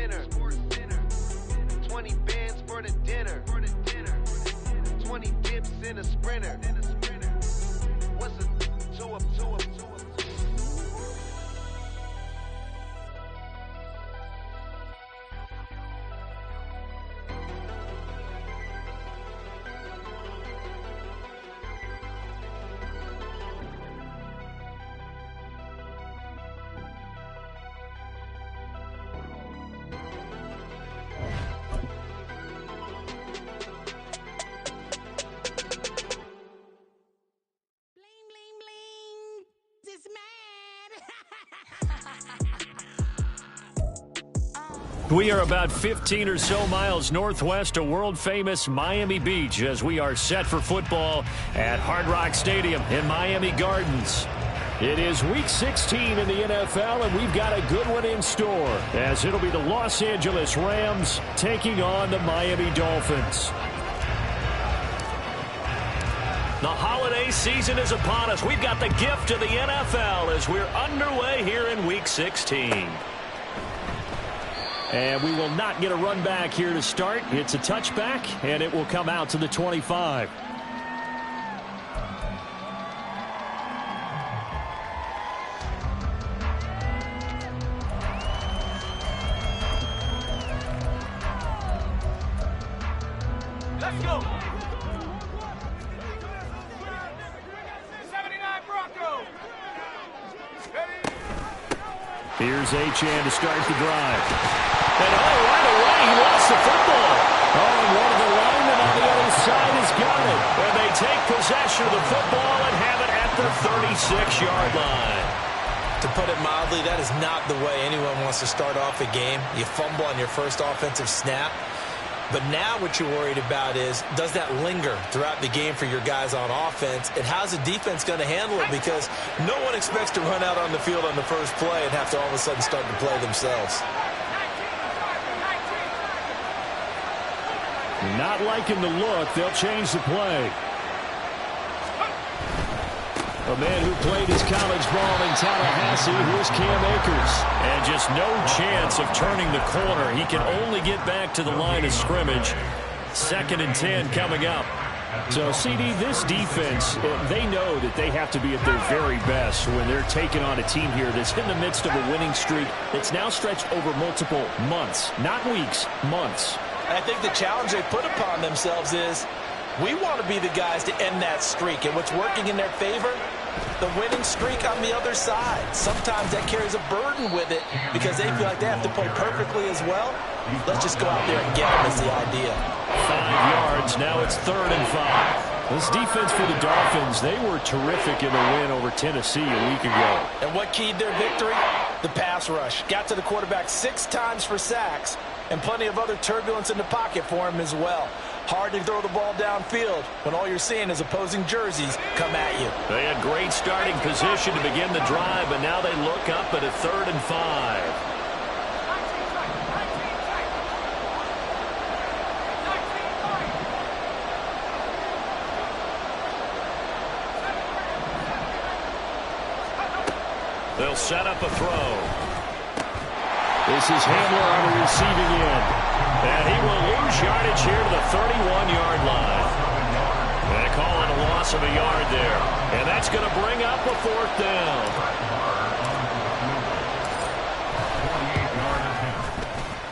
Center. 20 bands for the dinner. 20 dips in a sprinter. What's a two up? We are about 15 or so miles northwest of world-famous Miami Beach as we are set for football at Hard Rock Stadium in Miami Gardens. It is Week 16 in the NFL, and we've got a good one in store as it'll be the Los Angeles Rams taking on the Miami Dolphins. The holiday season is upon us. We've got the gift of the NFL as we're underway here in Week 16. And we will not get a run back here to start. It's a touchback, and it will come out to the 25. Let's go. 79 Broncos. Here's Achane to start the drive. And right away, he lost the football. And one of the linemen on the other side has got it. And they take possession of the football and have it at the 36-yard line. To put it mildly, that is not the way anyone wants to start off a game. You fumble on your first offensive snap. But now what you're worried about is, does that linger throughout the game for your guys on offense? And how's the defense going to handle it? Because no one expects to run out on the field on the first play and have to all of a sudden start to play themselves. Not liking the look. They'll change the play. A man who played his college ball in Tallahassee, here's Cam Akers. And just no chance of turning the corner. He can only get back to the line of scrimmage. 2nd and 10 coming up. So, CD, this defense, they know that they have to be at their very best when they're taking on a team here that's in the midst of a winning streak that's now stretched over multiple months. Not weeks, months. And I think the challenge they put upon themselves is, we want to be the guys to end that streak. And what's working in their favor? The winning streak on the other side. Sometimes that carries a burden with it because they feel like they have to play perfectly as well. Let's just go out there and get them is the idea. 5 yards. Now it's 3rd and 5. This defense for the Dolphins, they were terrific in the win over Tennessee a week ago. And what keyed their victory? The pass rush. Got to the quarterback 6 times for sacks and plenty of other turbulence in the pocket for him as well. Hard to throw the ball downfield when all you're seeing is opposing jerseys come at you. They had great starting position to begin the drive, but now they look up at a 3rd and 5. They'll set up a throw. This is Handler on the receiving end. And he will lose yardage here to the 31-yard line. And they call it a loss of a yard there. And that's going to bring up a 4th down.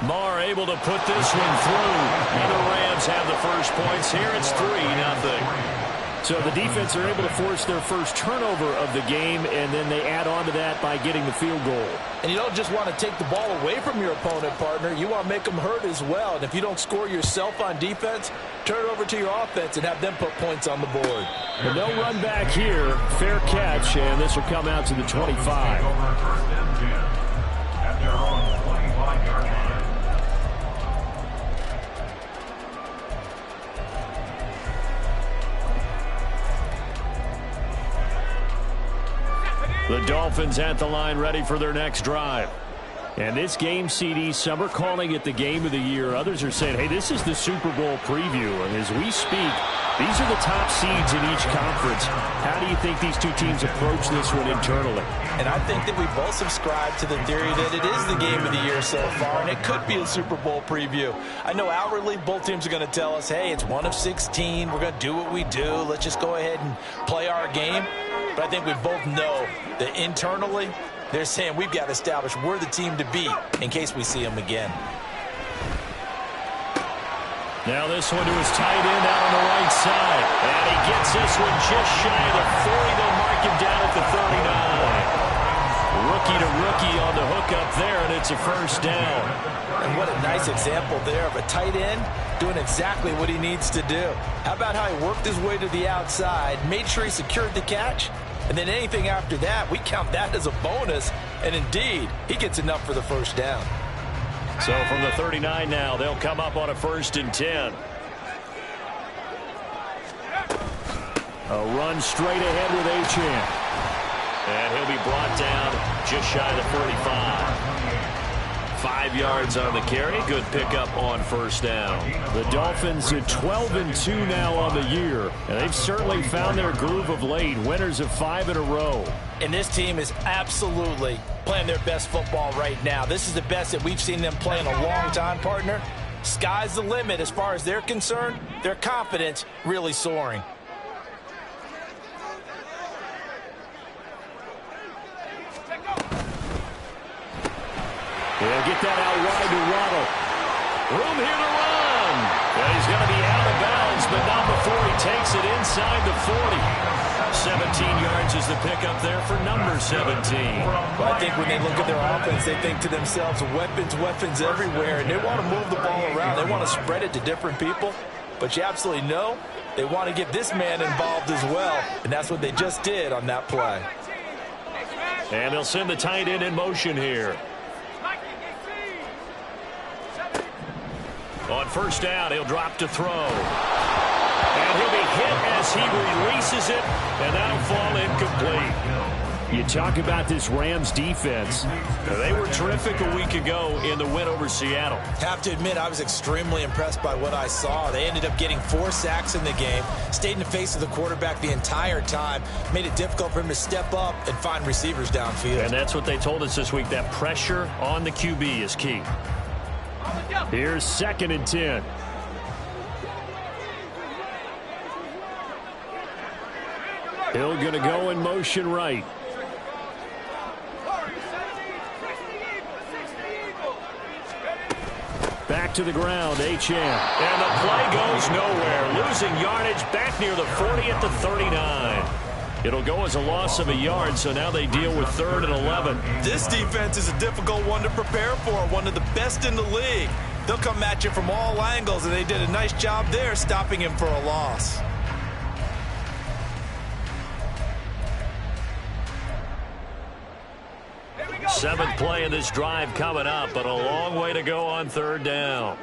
Marr able to put this one through. And the Rams have the first points here. It's 3-0. So the defense are able to force their first turnover of the game, and then they add on to that by getting the field goal. And you don't just want to take the ball away from your opponent, partner. You want to make them hurt as well. And if you don't score yourself on defense, turn it over to your offense and have them put points on the board. And they'll run back here. Fair catch, and this will come out to the 25. The Dolphins at the line ready for their next drive. And this game, CD, some are calling it the game of the year. Others are saying, hey, this is the Super Bowl preview. And as we speak, these are the top seeds in each conference. How do you think these two teams approach this one internally? And I think that we both subscribe to the theory that it is the game of the year so far, and it could be a Super Bowl preview. I know outwardly both teams are going to tell us, hey, it's 1 of 16. We're going to do what we do. Let's just go ahead and play our game. But I think we both know that internally, they're saying we've got to establish we're the team to beat in case we see them again. Now this one to his tight end out on the right side. And he gets this one just shy of the 40. They'll mark him down at the 39. Rookie to rookie on the hook up there, and it's a first down. And what a nice example there of a tight end doing exactly what he needs to do. How about how he worked his way to the outside, made sure he secured the catch, and then anything after that, we count that as a bonus. And indeed, he gets enough for the first down. So from the 39 now, they'll come up on a 1st and 10. A run straight ahead with Achane. And he'll be brought down just shy of the 45. 5 yards on the carry. Good pickup on first down. The Dolphins at 12-2 now on the year. And they've certainly found their groove of late. Winners of 5 in a row. And this team is absolutely playing their best football right now. This is the best that we've seen them play in a long time, partner. Sky's the limit as far as they're concerned. Their confidence really soaring. They'll get that out wide to Waddle. Room here to run. And he's going to be out of bounds, but not before he takes it inside the 40. 17 yards is the pickup there for number 17. Well, I think when they look at their offense, they think to themselves, weapons everywhere, and they want to move the ball around. They want to spread it to different people, but you absolutely know they want to get this man involved as well, and that's what they just did on that play. And they'll send the tight end in motion here. On first down, he'll drop to throw. And he'll be hit as he releases it, and that'll fall incomplete. You talk about this Rams defense. They were terrific a week ago in the win over Seattle. Have to admit, I was extremely impressed by what I saw. They ended up getting 4 sacks in the game, stayed in the face of the quarterback the entire time, made it difficult for him to step up and find receivers downfield. And that's what they told us this week, that pressure on the QB is key. Here's 2nd and 10. Hill going to go in motion right. Back to the ground, Achane. And the play goes nowhere. Losing yardage back near the 40 at the 39. It'll go as a loss of a yard, so now they deal with 3rd and 11. This defense is a difficult one to prepare for, one of the best in the league. They'll come at you from all angles, and they did a nice job there stopping him for a loss. Seventh play in this drive coming up, but a long way to go on 3rd down.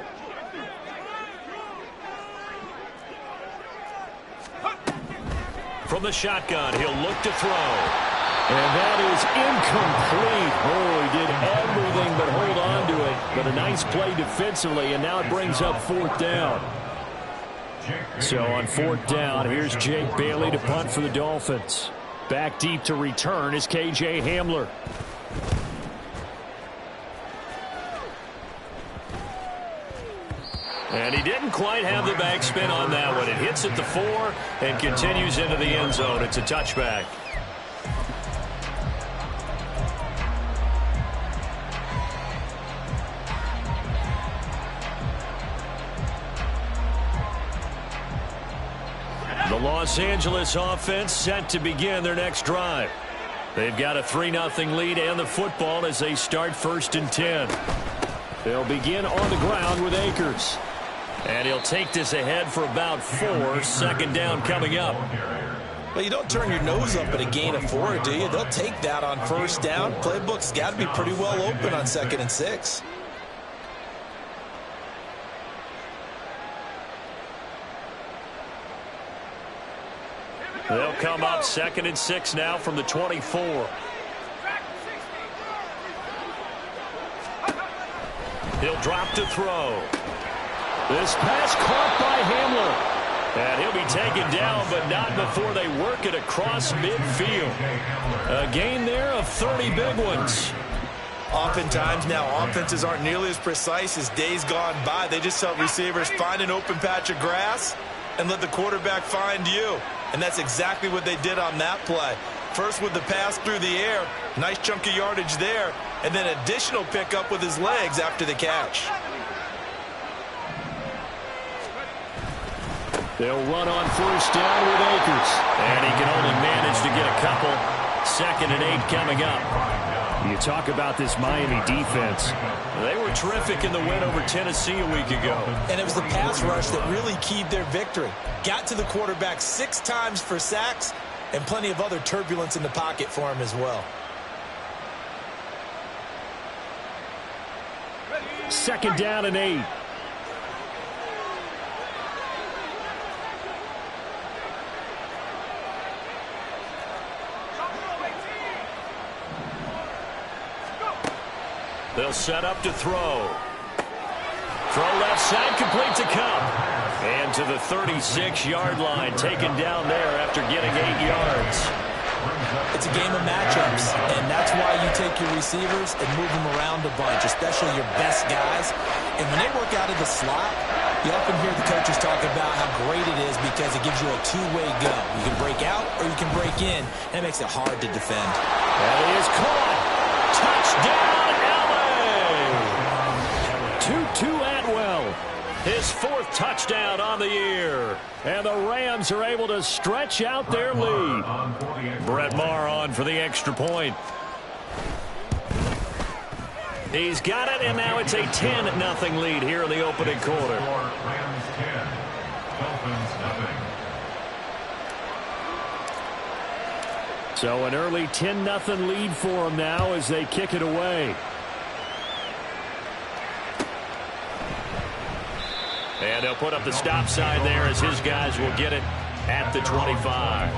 From the shotgun, he'll look to throw. And that is incomplete. Oh, he did everything but hold on to it. But a nice play defensively, and now it brings up 4th down. So on 4th down, here's Jake Bailey to punt for the Dolphins. Back deep to return is KJ Hamler. And he didn't quite have the backspin on that one. It hits at the 4 and continues into the end zone. It's a touchback. The Los Angeles offense set to begin their next drive. They've got a 3-0 lead and the football as they start 1st and 10. They'll begin on the ground with Akers. And he'll take this ahead for about 4. 2nd down coming up. Well, you don't turn your nose up at a gain of 4, do you? They'll take that on 1st down. Playbook's got to be pretty well open on 2nd and 6. They'll come up 2nd and 6 now from the 24. He'll drop to throw. This pass caught by Hamler. And he'll be taken down, but not before they work it across midfield. A gain there of 30 big ones. Oftentimes now, offenses aren't nearly as precise as days gone by. They just help receivers find an open patch of grass and let the quarterback find you. And that's exactly what they did on that play. First with the pass through the air, nice chunk of yardage there, and then additional pickup with his legs after the catch. They'll run on first down with Akers. And he can only manage to get a couple. 2nd and 8 coming up. You talk about this Miami defense. They were terrific in the win over Tennessee a week ago. And it was the pass rush that really keyed their victory. Got to the quarterback 6 times for sacks and plenty of other turbulence in the pocket for him as well. 2nd down and 8. They'll set up to throw. Throw left side, complete to Cup. And to the 36-yard line, taken down there after getting 8 yards. It's a game of matchups, and that's why you take your receivers and move them around a bunch, especially your best guys. And when they work out of the slot, you often hear the coaches talk about how great it is because it gives you a two-way go. You can break out or you can break in, and it makes it hard to defend. That is caught. Touchdown, Tutu Atwell, his 4th touchdown on the year. And the Rams are able to stretch out their lead. Brett Maher on for the extra point. He's got it, and now it's a 10-0 lead here in the opening quarter. So an early 10-0 lead for them now as they kick it away. And they'll put up the stop sign there as his guys will get it at the 25.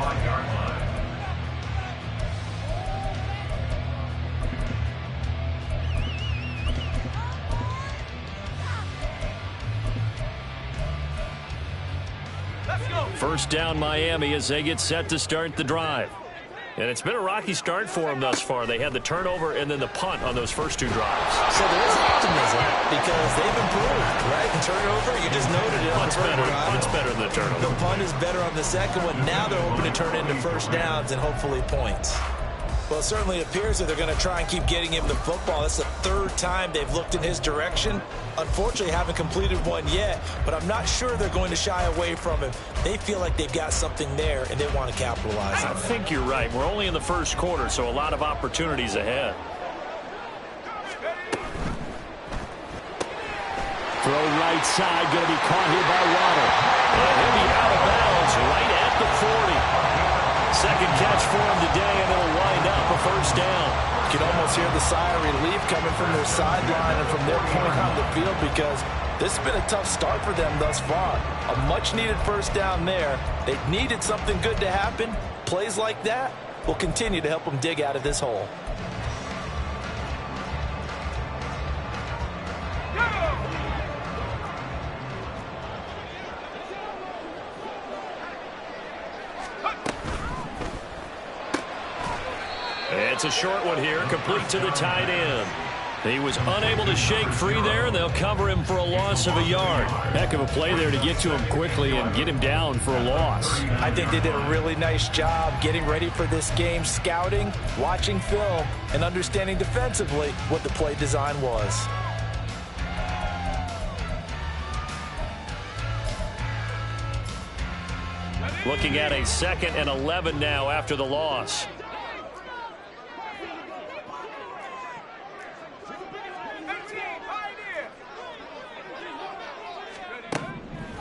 First down Miami as they get set to start the drive. And it's been a rocky start for them thus far. They had the turnover and then the punt on those first 2 drives. So there is optimism because they've improved, right? The turnover, you just noted it. Punt's better than the turnover. The punt is better on the second one. Now they're hoping to turn into first downs and hopefully points. Well, it certainly appears that they're going to try and keep getting him the football. That's the 3rd time they've looked in his direction. Unfortunately, haven't completed one yet, but I'm not sure they're going to shy away from him. They feel like they've got something there, and they want to capitalize on it. I think you're right. We're only in the first quarter, so a lot of opportunities ahead. Throw right side, going to be caught here by Waddle. And he'll be out of bounds right at the 40. 2nd catch for him today, and it'll wind up a first down. You can almost hear the sigh of relief coming from their sideline and from their point on the field because this has been a tough start for them thus far. A much-needed first down there. They needed something good to happen. Plays like that will continue to help them dig out of this hole. It's a short one here, complete to the tight end. He was unable to shake free there, and they'll cover him for a loss of a yard. Heck of a play there to get to him quickly and get him down for a loss. I think they did a really nice job getting ready for this game, scouting, watching film, and understanding defensively what the play design was. Looking at a 2nd and 11 now after the loss.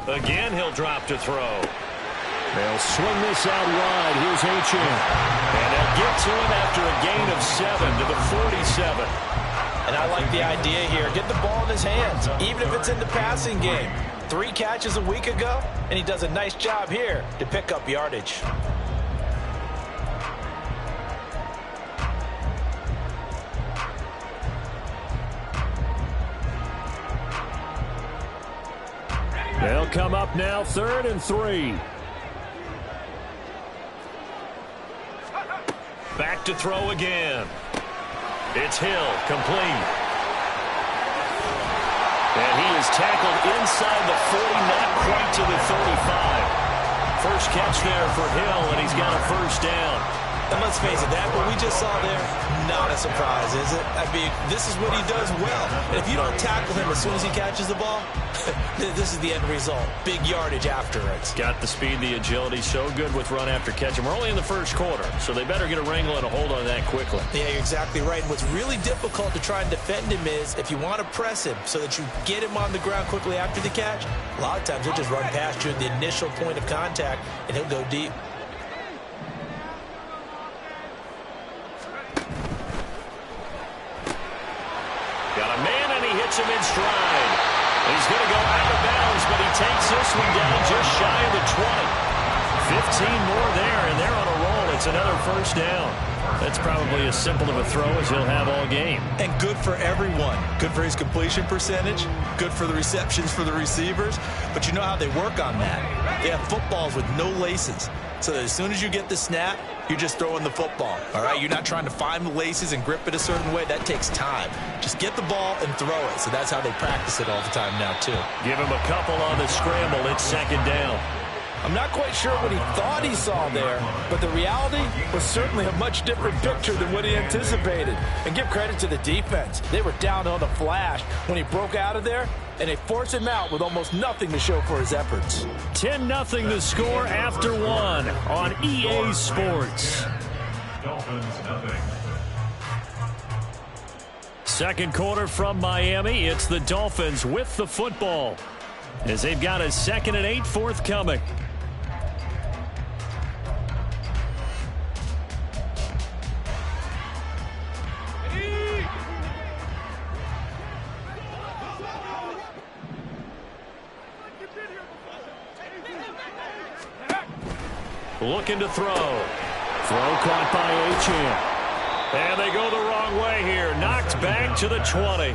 Again, he'll drop to throw. They'll swing this out wide. Here's Achane. And they'll get to him after a gain of 7 to the 47. And I like the idea here. Get the ball in his hands, even if it's in the passing game. 3 catches a week ago, and he does a nice job here to pick up yardage. They'll come up now 3rd and 3. Back to throw again. It's Hill, complete. And he is tackled inside the 40, not quite to the 35. First catch there for Hill, and he's got a first down. And let's face it, that what we just saw there, not a surprise, is it? I mean, this is what he does well. And if you don't tackle him as soon as he catches the ball, this is the end result. Big yardage after it. Got the speed, the agility, so good with run after catch. And we're only in the first quarter, so they better get a wrangle and a hold on that quickly. Yeah, you're exactly right. And what's really difficult to try and defend him is if you want to press him so that you get him on the ground quickly after the catch, a lot of times he'll just run past you at the initial point of contact, and he'll go deep. Got a man, and he hits him in stride. He's going to go out of bounds, but he takes this one down just shy of the 20. 15 more there, and they're on a roll. It's another first down. That's probably as simple of a throw as he'll have all game. And good for everyone. Good for his completion percentage. Good for the receptions for the receivers. But you know how they work on that. They have footballs with no laces. So that as soon as you get the snap, you're just throwing the football. All right? You're not trying to find the laces and grip it a certain way. That takes time. Just get the ball and throw it. So that's how they practice it all the time now, too. Give him a couple on the scramble. It's second down. I'm not quite sure what he thought he saw there, but the reality was certainly a much different picture than what he anticipated. And give credit to the defense. They were down on the flash when he broke out of there, and they forced him out with almost nothing to show for his efforts. 10-0 the score after one on EA Sports. Dolphins, nothing. Second quarter from Miami. It's the Dolphins with the football as they've got a 2nd and 8 forthcoming. Looking to throw. Throw caught by Achane. And they go the wrong way here. Knocked back to the 20.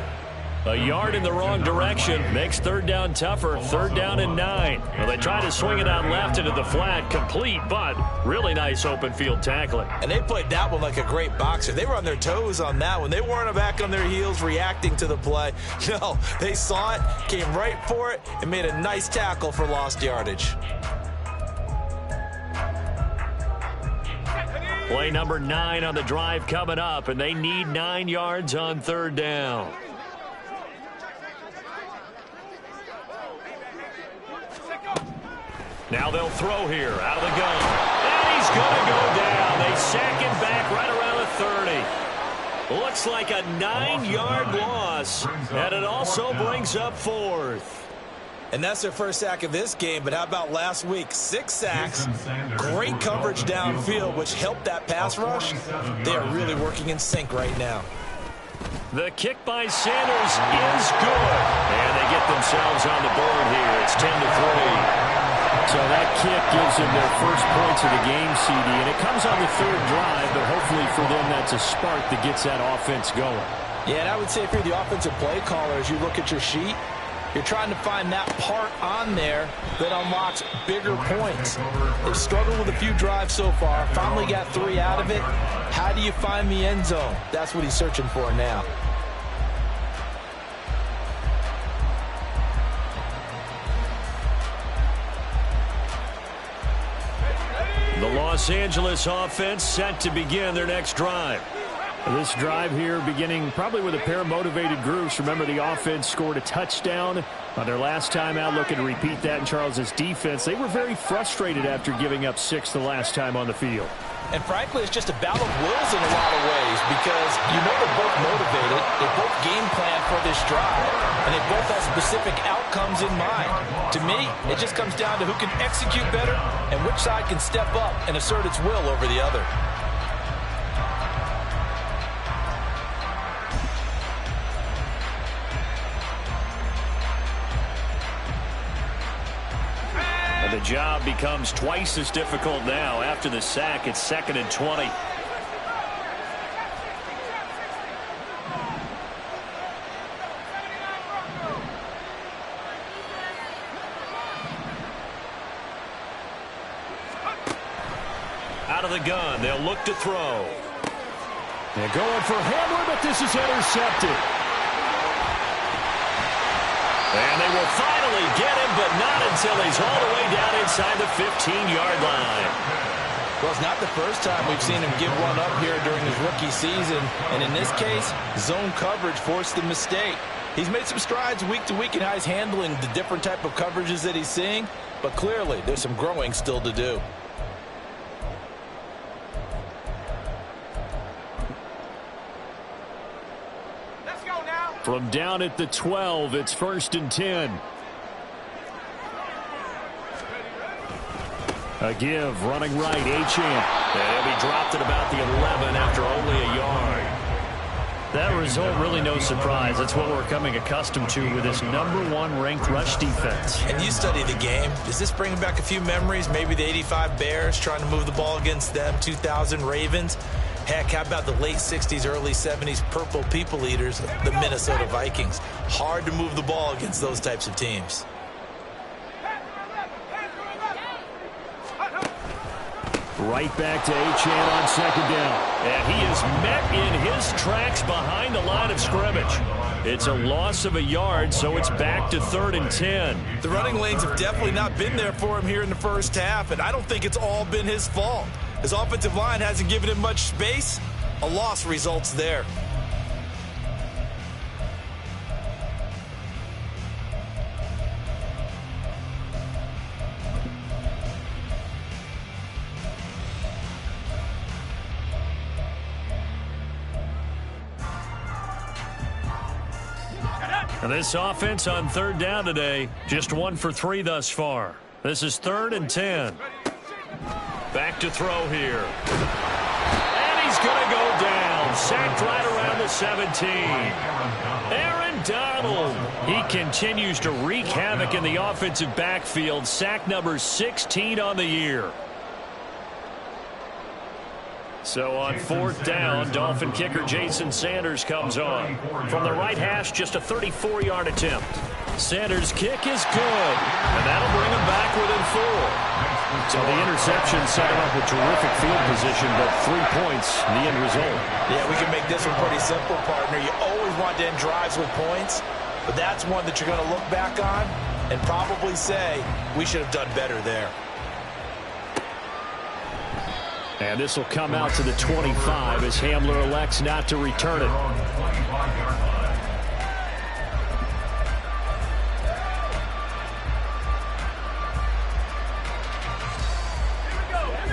A yard in the wrong direction makes third down tougher. Third down and 9. Well, they try to swing it out left into the flat. Complete, but really nice open field tackling. And they played that one like a great boxer. They were on their toes on that one. They weren't back on their heels reacting to the play. No, they saw it, came right for it, and made a nice tackle for lost yardage. Play number 9 on the drive coming up, and they need 9 yards on third down. Now they'll throw here out of the gun. And he's going to go down. They sack him back right around the 30. Looks like a 9-yard loss, and it also brings up 4th. And that's their first sack of this game, but how about last week? 6 sacks, great coverage downfield, which helped that pass rush. They are really working in sync right now. The kick by Sanders is good. And they get themselves on the board here. It's 10-3. So that kick gives them their first points of the game, CD. And it comes on the 3rd drive, but hopefully for them that's a spark that gets that offense going. Yeah, and I would say if you're the offensive play caller, as you look at your sheet, you're trying to find that part on there that unlocks bigger points. They've struggled with a few drives so far. Finally got 3 out of it. How do you find the end zone? That's what he's searching for now. The Los Angeles offense set to begin their next drive. This drive here beginning probably with a pair of motivated groups. Remember, the offense scored a touchdown on their last time out. Looking to repeat that in Charles' defense. They were very frustrated after giving up 6 the last time on the field. And frankly, it's just a battle of wills in a lot of ways because you know they're both motivated. They both game plan for this drive, and they both have specific outcomes in mind. To me, it just comes down to who can execute better and which side can step up and assert its will over the other. The job becomes twice as difficult now. After the sack, it's 2nd and 20. out of the gun. They'll look to throw. They're going for Hamler, but this is intercepted. And they will finally get him, but not until he's all the way down inside the 15-yard line. Well, it's not the first time we've seen him give one up here during his rookie season. And in this case, zone coverage forced the mistake. He's made some strides week to week in how he's handling the different type of coverages that he's seeing. But clearly, there's some growing still to do. From down at the 12, it's 1st and 10. A give, running right, Achane. And he'll be dropped at about the 11 after only a yard. That result, really no surprise. That's what we're coming accustomed to with this #1 ranked rush defense. And you study the game. Does this bring back a few memories? Maybe the 85 Bears trying to move the ball against them, 2000 Ravens. Heck, how about the late 60s, early 70s Purple People Eaters, the Minnesota Vikings? Hard to move the ball against those types of teams. Right back to Achane on 2nd down. And he is met in his tracks behind the line of scrimmage. It's a loss of a yard, so it's back to 3rd and 10. The running lanes have definitely not been there for him here in the first half, and I don't think it's all been his fault. His offensive line hasn't given him much space. A loss results there. And this offense on 3rd down today, just 1 for 3 thus far. This is 3rd and 10. Back to throw here. And he's going to go down. Sacked right around the 17. Aaron Donald. He continues to wreak havoc in the offensive backfield. Sack number 16 on the year. So on 4th down, Dolphin kicker Jason Sanders comes on. From the right hash, just a 34-yard attempt. Sanders' kick is good, and that'll bring him back within 4. So the interception set him up with terrific field position, but 3 points, the end result. Yeah, we can make this one pretty simple, partner. You always want to end drives with points, but that's one that you're going to look back on and probably say, we should have done better there. And this will come out to the 25 as Hamler elects not to return it.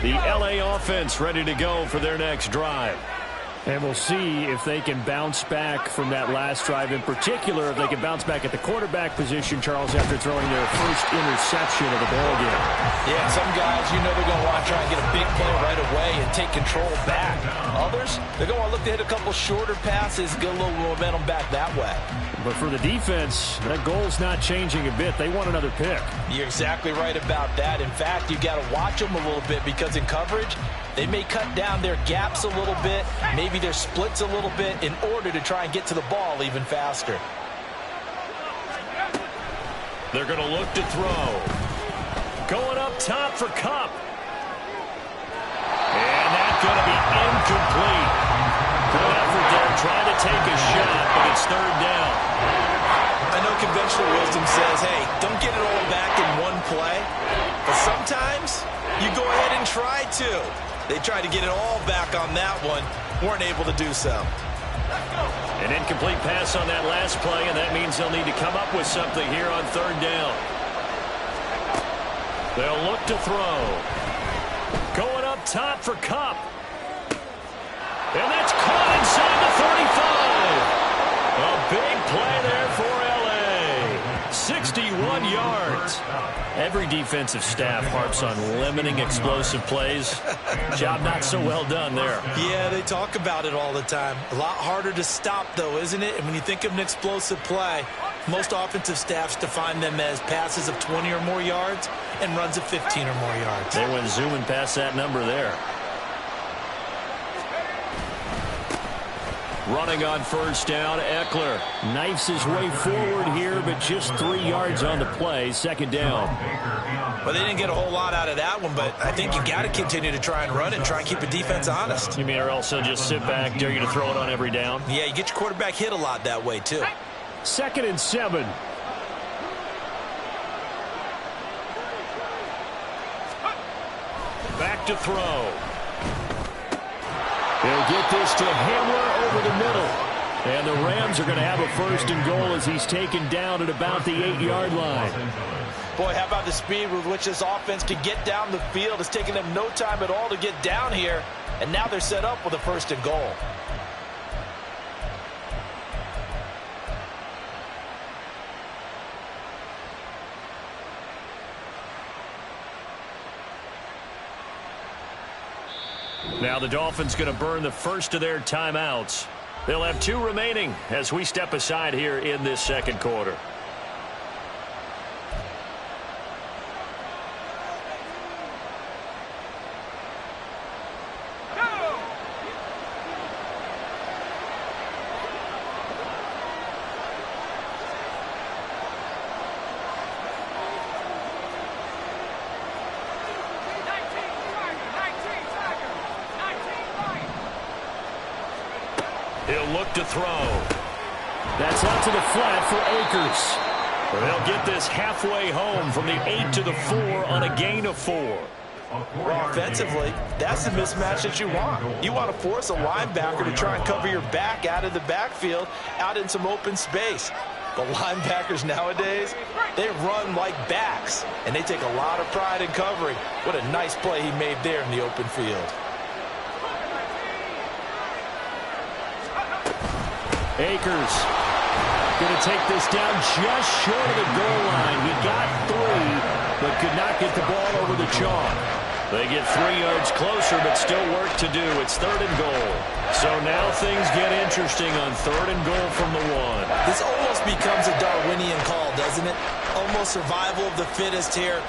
The LA offense ready to go for their next drive. And we'll see if they can bounce back from that last drive. In particular, if they can bounce back at the quarterback position, Charles, after throwing their first interception of the ball game. Yeah, some guys, you know they're going to want to try and get a big play right away and take control back. Others, they're going to want to look to hit a couple shorter passes, get a little momentum back that way. But for the defense, that goal's not changing a bit. They want another pick. You're exactly right about that. In fact, you've got to watch them a little bit because in coverage, they may cut down their gaps a little bit, maybe their splits a little bit in order to try and get to the ball even faster. They're going to look to throw. Going up top for Kupp. And that's going to be incomplete. Good effort there, trying to take a shot, but it's 3rd down. I know conventional wisdom says, hey, don't get it all back in one play. But sometimes you go ahead and try to. They tried to get it all back on that one. Weren't able to do so. An incomplete pass on that last play, and that means they'll need to come up with something here on 3rd down. They'll look to throw. Going up top for Kupp. And that's caught inside the 35. A big play there for LA. 61 yards. Every defensive staff harps on limiting explosive plays. Job not so well done there. Yeah, they talk about it all the time. A lot harder to stop, though, isn't it? And when you think of an explosive play, most offensive staffs define them as passes of 20 or more yards and runs of 15 or more yards. They went zooming past that number there. Running on first down, Eckler knifes his way forward here, but just 3 yards on the play. Second down. Well, they didn't get a whole lot out of that one, but I think you got to continue to try and run and try and keep the defense honest. You mean or also just sit back, dare you to throw it on every down? Yeah, you get your quarterback hit a lot that way, too. 2nd and 7. Back to throw. He'll get this to Hamler over the middle. And the Rams are going to have a 1st and goal as he's taken down at about the 8-yard line. Boy, how about the speed with which this offense can get down the field? It's taken them no time at all to get down here. And now they're set up with a 1st and goal. Now the Dolphins going to burn the first of their timeouts. They'll have 2 remaining as we step aside here in this 2nd quarter. He'll look to throw. That's out to the flat for Akers. They'll get this halfway home from the 8 to the 4 on a gain of 4. Well, offensively, that's the mismatch that you want. You want to force a linebacker to try and cover your back out of the backfield, out in some open space. The linebackers nowadays, they run like backs, and they take a lot of pride in covering. What a nice play he made there in the open field. Akers going to take this down just short of the goal line. He got 3, but could not get the ball over the chalk. They get 3 yards closer, but still work to do. It's 3rd and goal. So now things get interesting on 3rd and goal from the 1. This almost becomes a Darwinian call, doesn't it? Almost survival of the fittest here.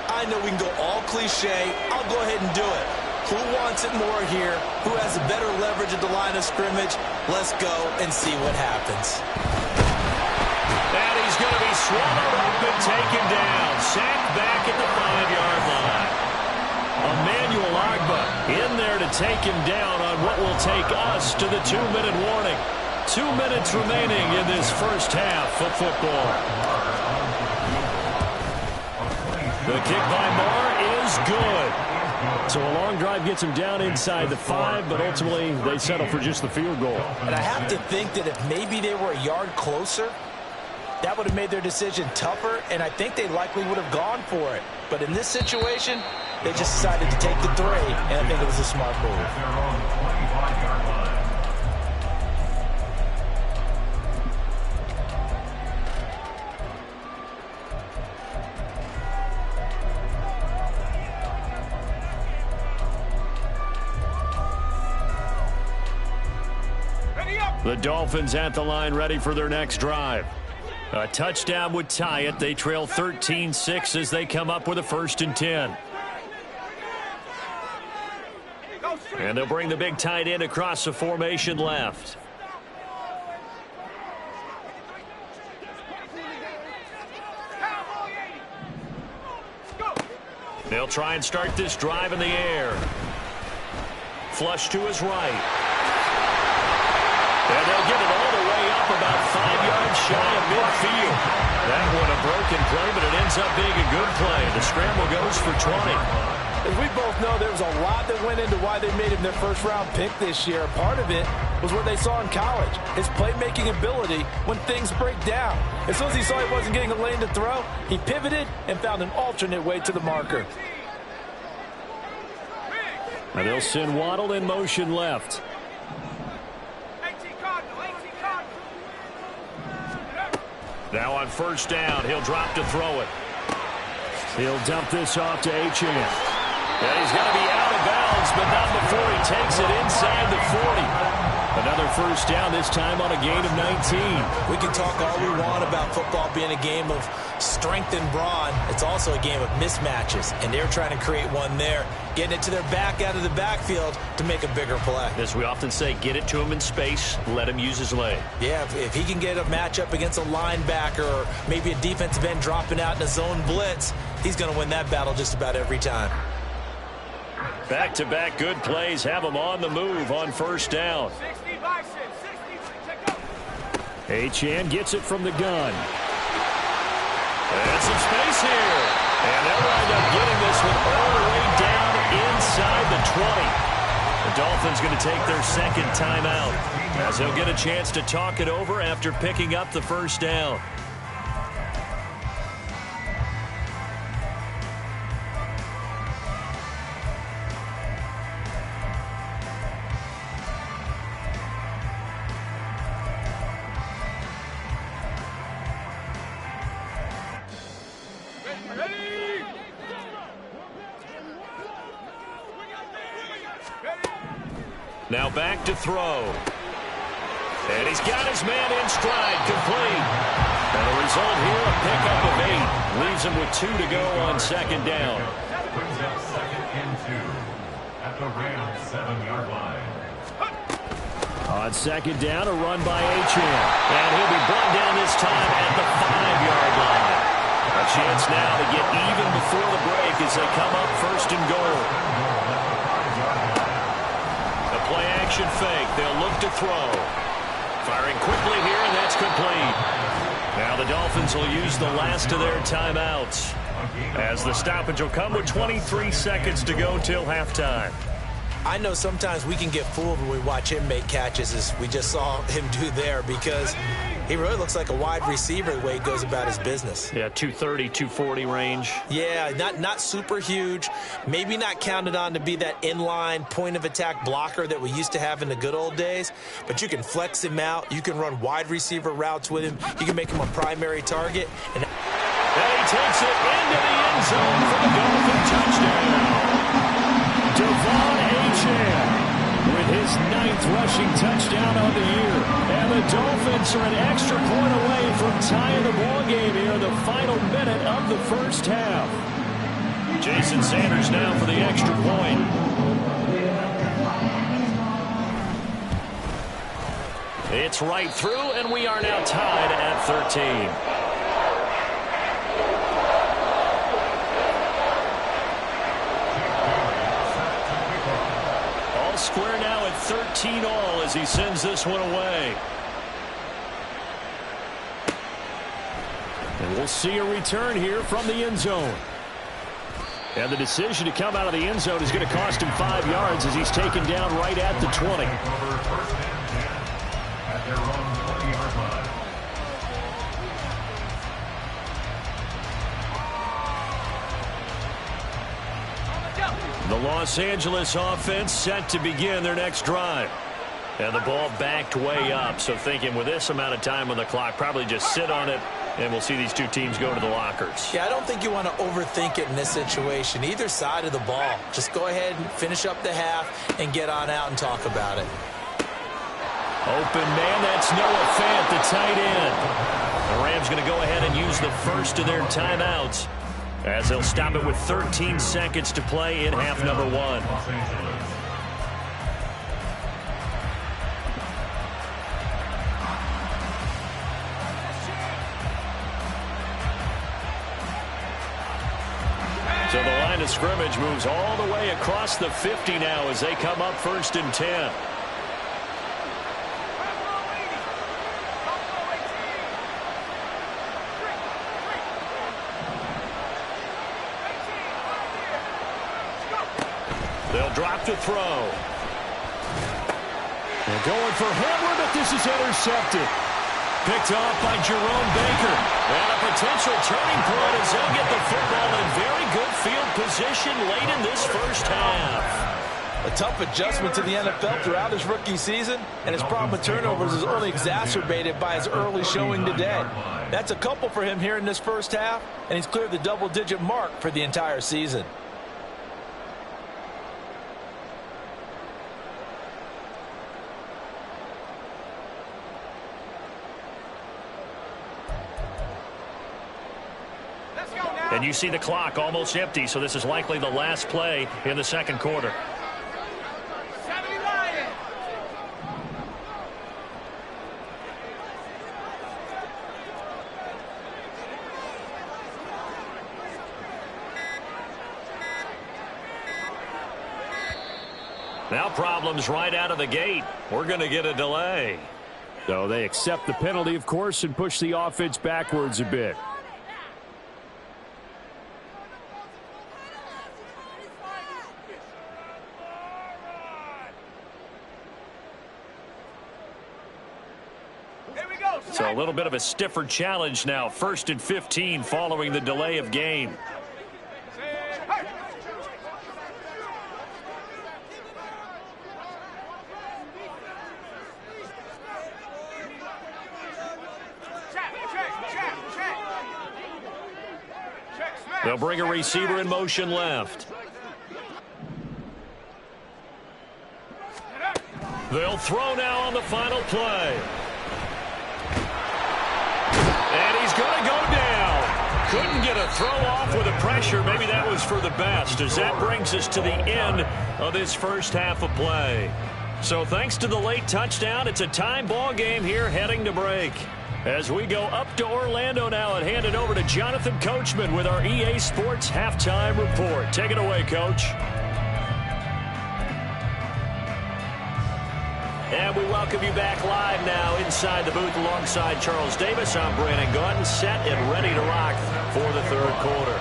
I know we can go all cliche. I'll go ahead and do it. Who wants it more here? Who has a better leverage at the line of scrimmage? Let's go and see what happens. And he's going to be swallowed up and taken down. Sacked back at the 5-yard line. Emmanuel Agba in there to take him down on what will take us to the 2-minute warning. 2 minutes remaining in this first half of football. The kick by Moore is good. So a long drive gets him down inside the 5, but ultimately they settle for just the field goal. And I have to think that if maybe they were a yard closer, that would have made their decision tougher, and I think they likely would have gone for it. But in this situation, they just decided to take the 3, and I think it was a smart move. The Dolphins at the line ready for their next drive. A touchdown would tie it. They trail 13-6 as they come up with a 1st and 10. And they'll bring the big tight end across the formation left. They'll try and start this drive in the air. Flush to his right. And they'll get it all the way up about 5 yards shy of midfield. That one a broken play, but it ends up being a good play. The scramble goes for 20. As we both know, there was a lot that went into why they made him their 1st-round pick this year. Part of it was what they saw in college, his playmaking ability when things break down. As soon as he saw he wasn't getting a lane to throw, he pivoted and found an alternate way to the marker. And they'll send Waddle in motion left. Now on 1st down, he'll drop to throw it. He'll dump this off to Achane. And he's going to be out of bounds, but not before he takes it inside the 40. Another first down, this time on a gain of 19. We can talk all we want about football being a game of strength and brawn. It's also a game of mismatches, and they're trying to create one there, getting it to their back out of the backfield to make a bigger play. As we often say, get it to him in space, let him use his leg. Yeah, if he can get a matchup against a linebacker or maybe a defensive end dropping out in a zone blitz, he's going to win that battle just about every time. Back-to-back good plays have him on the move on first down. 60 bison, 60, check up. Achane gets it from the gun. And some space here. And they'll wind up getting this one all the way down inside the 20. The Dolphins going to take their second timeout as they'll get a chance to talk it over after picking up the first down. Now back to throw. And he's got his man in stride, complete. And the result here, a pickup of 8. Leaves him with 2 to go on second down. Brings up 2nd and 2 at the Rams 7-yard line. On second down, a run by Achane. And he'll be brought down this time at the 5-yard line. A chance now to get even before the break as they come up first and goal. Play action fake. They'll look to throw. Firing quickly here, and that's complete. Now the Dolphins will use the last of their timeouts as the stoppage will come with 23 seconds to go till halftime. I know sometimes we can get fooled when we watch him make catches, as we just saw him do there, because he really looks like a wide receiver the way he goes about his business. Yeah, 230, 240 range. Yeah, not super huge. Maybe not counted on to be that inline point-of-attack blocker that we used to have in the good old days, but you can flex him out. You can run wide receiver routes with him. You can make him a primary target. And he takes it into the end zone for the Dolphin touchdown. Devon Achane with his 9th rushing touchdown on the year. And the Dolphins are an extra point away from tying the ball game here in the final minute of the first half. Jason Sanders now for the extra point. It's right through, and we are now tied at 13. Square now at 13 all as he sends this one away. And we'll see a return here from the end zone. And the decision to come out of the end zone is going to cost him 5 yards as he's taken down right at the 20. At their own 20-yard line. The Los Angeles offense set to begin their next drive. And the ball backed way up, so thinking with this amount of time on the clock, probably just sit on it, and we'll see these two teams go to the lockers. Yeah, I don't think you want to overthink it in this situation. Either side of the ball. Just go ahead and finish up the half and get on out and talk about it. Open man, that's Noah Fant, the tight end. The Rams going to go ahead and use the first of their timeouts, as they'll stop it with 13 seconds to play in half number 1. Los Angeles. So the line of scrimmage moves all the way across the 50 now as they come up first and 10. They'll drop to throw. They're going for Hamler, but this is intercepted. Picked off by Jerome Baker. And a potential turning point as they'll get the football in very good field position late in this first half. A tough adjustment to the NFL throughout his rookie season, and his problem with turnovers is only exacerbated by his early showing today. That's a couple for him here in this first half, and he's cleared the double-digit mark for the entire season. And you see the clock almost empty, so this is likely the last play in the second quarter. Now problems right out of the gate. We're going to get a delay. So they accept the penalty, of course, and push the offense backwards a bit. So a little bit of a stiffer challenge now. 1st and 15 following the delay of game. They'll bring a receiver in motion left. They'll throw now on the final play. And he's going to go down. Couldn't get a throw off with the pressure. Maybe that was for the best, as that brings us to the end of this first half of play. So thanks to the late touchdown, it's a time ball game here heading to break. As we go up to Orlando now and hand it over to Jonathan Coachman with our EA Sports Halftime Report. Take it away, Coach. And we welcome you back live now inside the booth alongside Charles Davis. I'm Brandon Gaudin, set and ready to rock for the third quarter.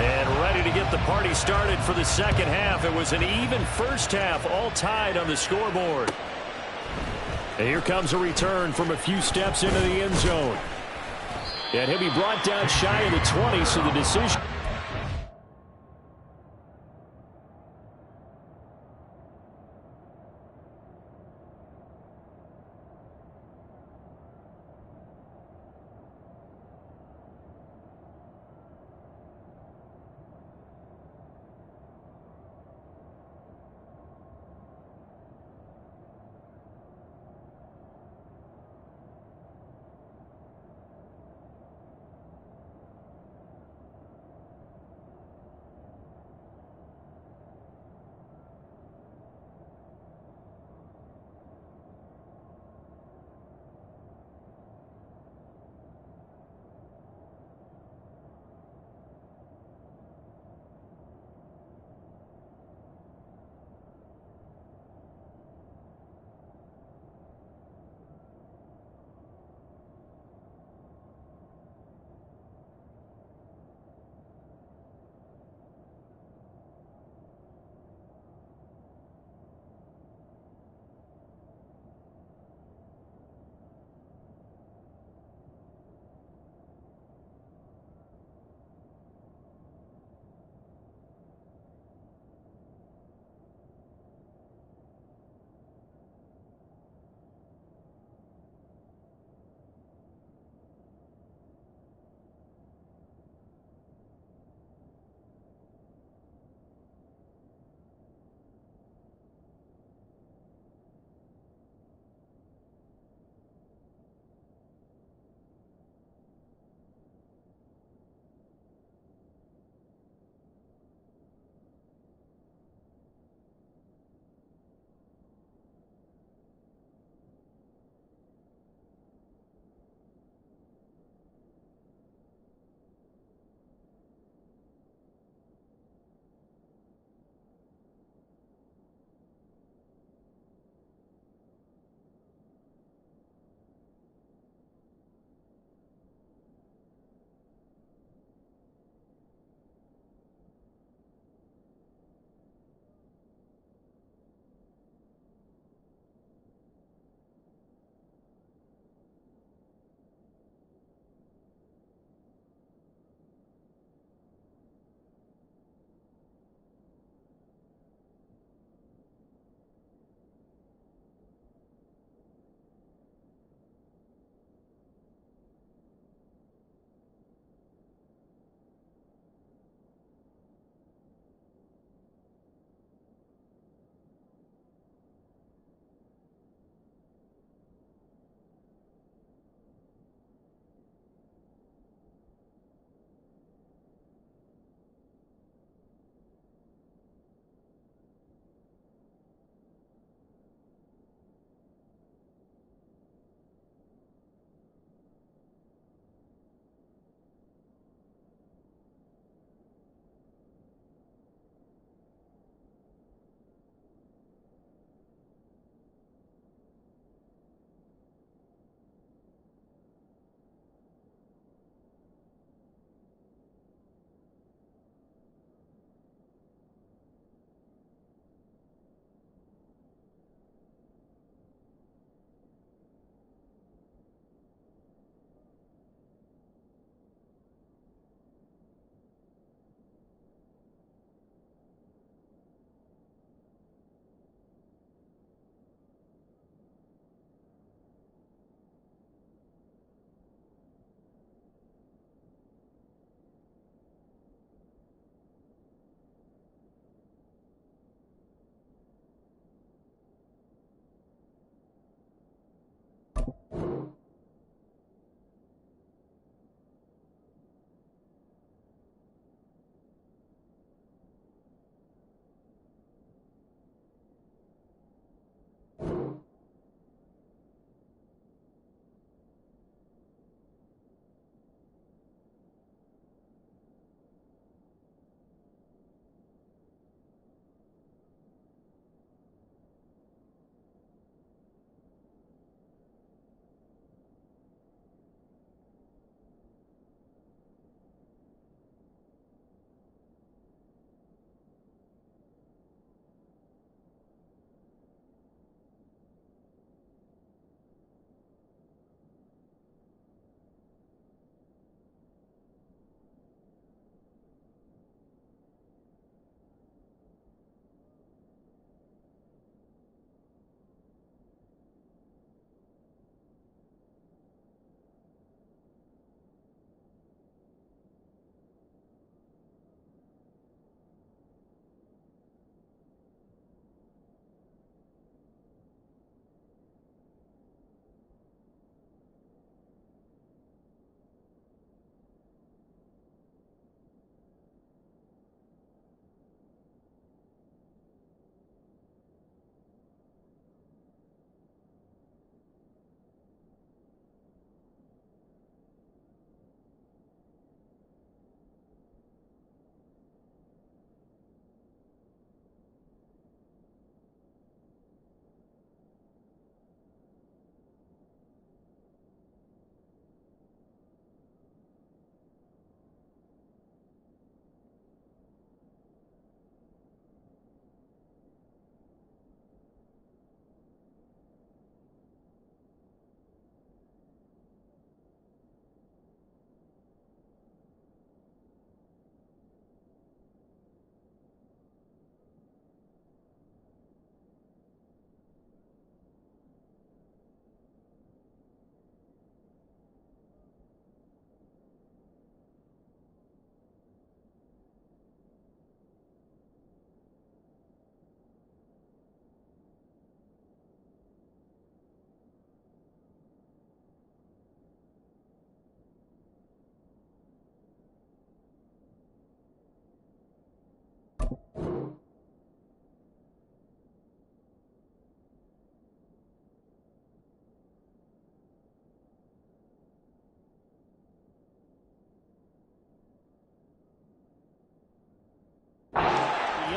And ready to get the party started for the second half. It was an even first half, all tied on the scoreboard. And here comes a return from a few steps into the end zone. And he'll be brought down shy of the 20, so the decision.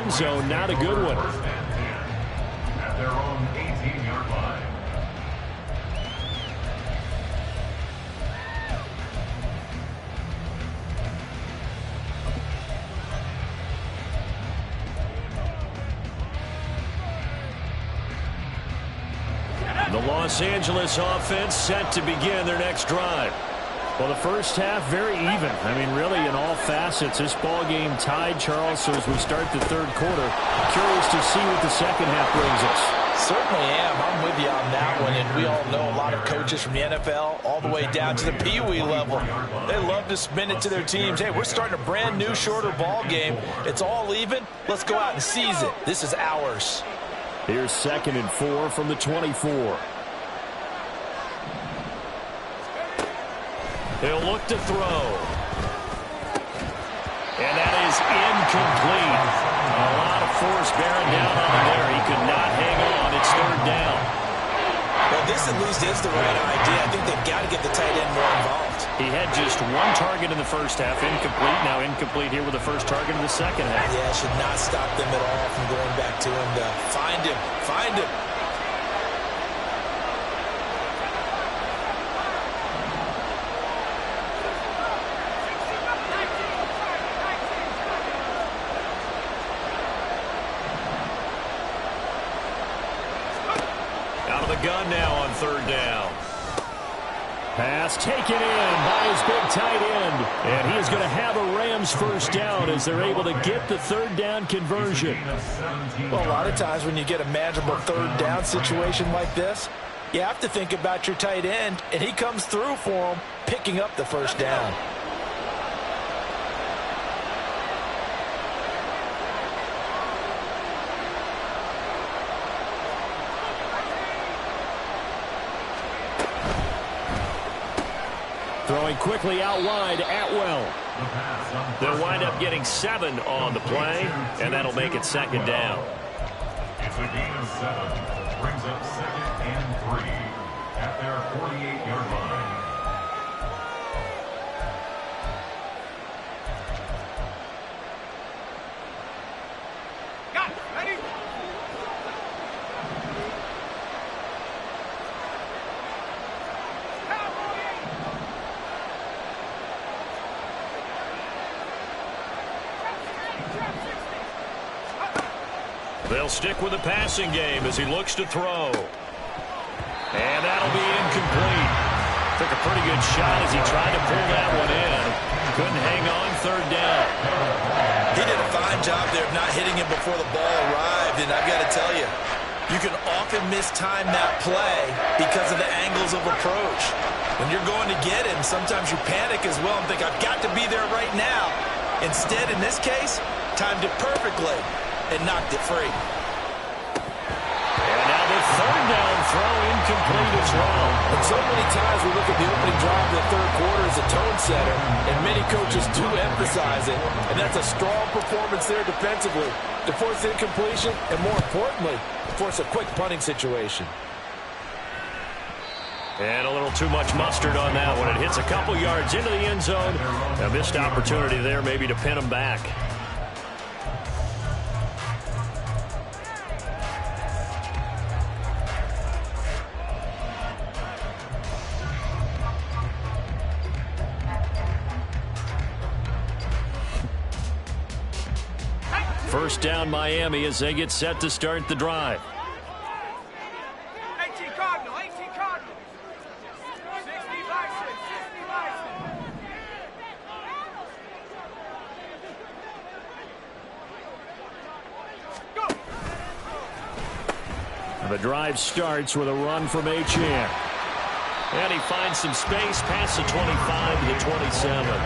end zone. Not a good one. First and 10 at their own 18-yard line. The Los Angeles offense set to begin their next drive. Well, the first half, very even. I mean, really, in all facets, this ball game tied, Charles. So as we start the third quarter, curious to see what the second half brings us. Certainly am. I'm with you on that one. And we all know a lot of coaches from the NFL all the way down to the Pee Wee level. They love to spin it to their teams. Hey, we're starting a brand new, shorter ball game. It's all even. Let's go out and seize it. This is ours. Here's 2nd and 4 from the 24. He'll look to throw. And that is incomplete. A lot of force bearing down on him there. He could not hang on. It's 3rd down. Well, this at least is the right idea. I think they've got to get the tight end more involved. He had just 1 target in the first half. Incomplete. Now incomplete here with the first target in the second half. Yeah, should not stop them at all from going back to him to find him. Find him. Out of the gun now on 3rd down. Pass taken in by his big tight end. And he is going to have a Rams first down as they're able to get the 3rd down conversion. Well, a lot of times when you get a manageable 3rd down situation like this, you have to think about your tight end, and he comes through for him, picking up the first down. Throwing quickly out wide, Atwell. They'll wind up getting 7 on the play, and that'll make it 2nd down. It's a gain of 7. Brings up 2nd and 3 at their 48-yard line. Got it. Ready? They'll stick with the passing game as he looks to throw. And that'll be incomplete. Took a pretty good shot as he tried to pull that one in. Couldn't hang on, 3rd down. He did a fine job there of not hitting him before the ball arrived, and I've got to tell you, you can often mistime that play because of the angles of approach. When you're going to get him, sometimes you panic as well and think, I've got to be there right now. Instead, in this case, timed it perfectly and knocked it free. And now the 3rd down throw incomplete as well. And so many times we look at the opening drive of the 3rd quarter as a tone setter, and many coaches do emphasize it, and that's a strong performance there defensively to force incompletion and, more importantly, force a quick punting situation. And a little too much mustard on that one. It hits a couple yards into the end zone. A missed opportunity there maybe to pin him back. First down Miami as they get set to start the drive. 18 Cardinal, 18 Cardinal. 60 license, 60 license. The drive starts with a run from Achane. And he finds some space past the 25 to the 27.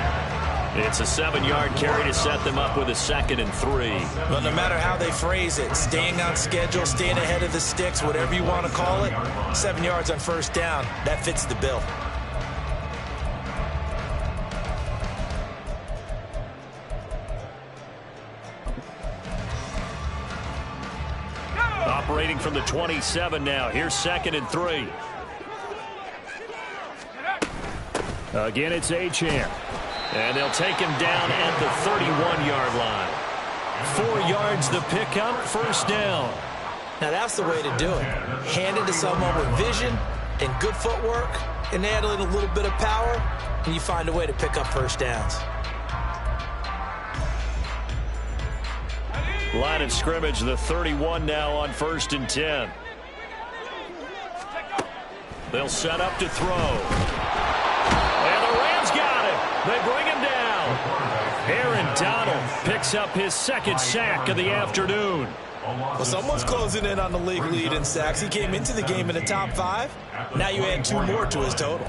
It's a 7-yard carry to set them up with a 2nd and 3. Well, no matter how they phrase it, staying on schedule, staying ahead of the sticks, whatever you want to call it, 7 yards on first down, that fits the bill. Operating from the 27 now. Here's 2nd and 3. Again, it's Achane. And they'll take him down at the 31-yard line. 4 yards the pickup, first down. Now that's the way to do it. Hand it to someone with vision and good footwork, and add a little bit of power, and you find a way to pick up first downs. Line of scrimmage, the 31 now on 1st and 10. They'll set up to throw. And the Rams got it. They bring him down. Aaron Donald picks up his 2nd sack of the afternoon. Well, someone's closing in on the league lead in sacks. He came into the game in the top 5. Now you add 2 more to his total.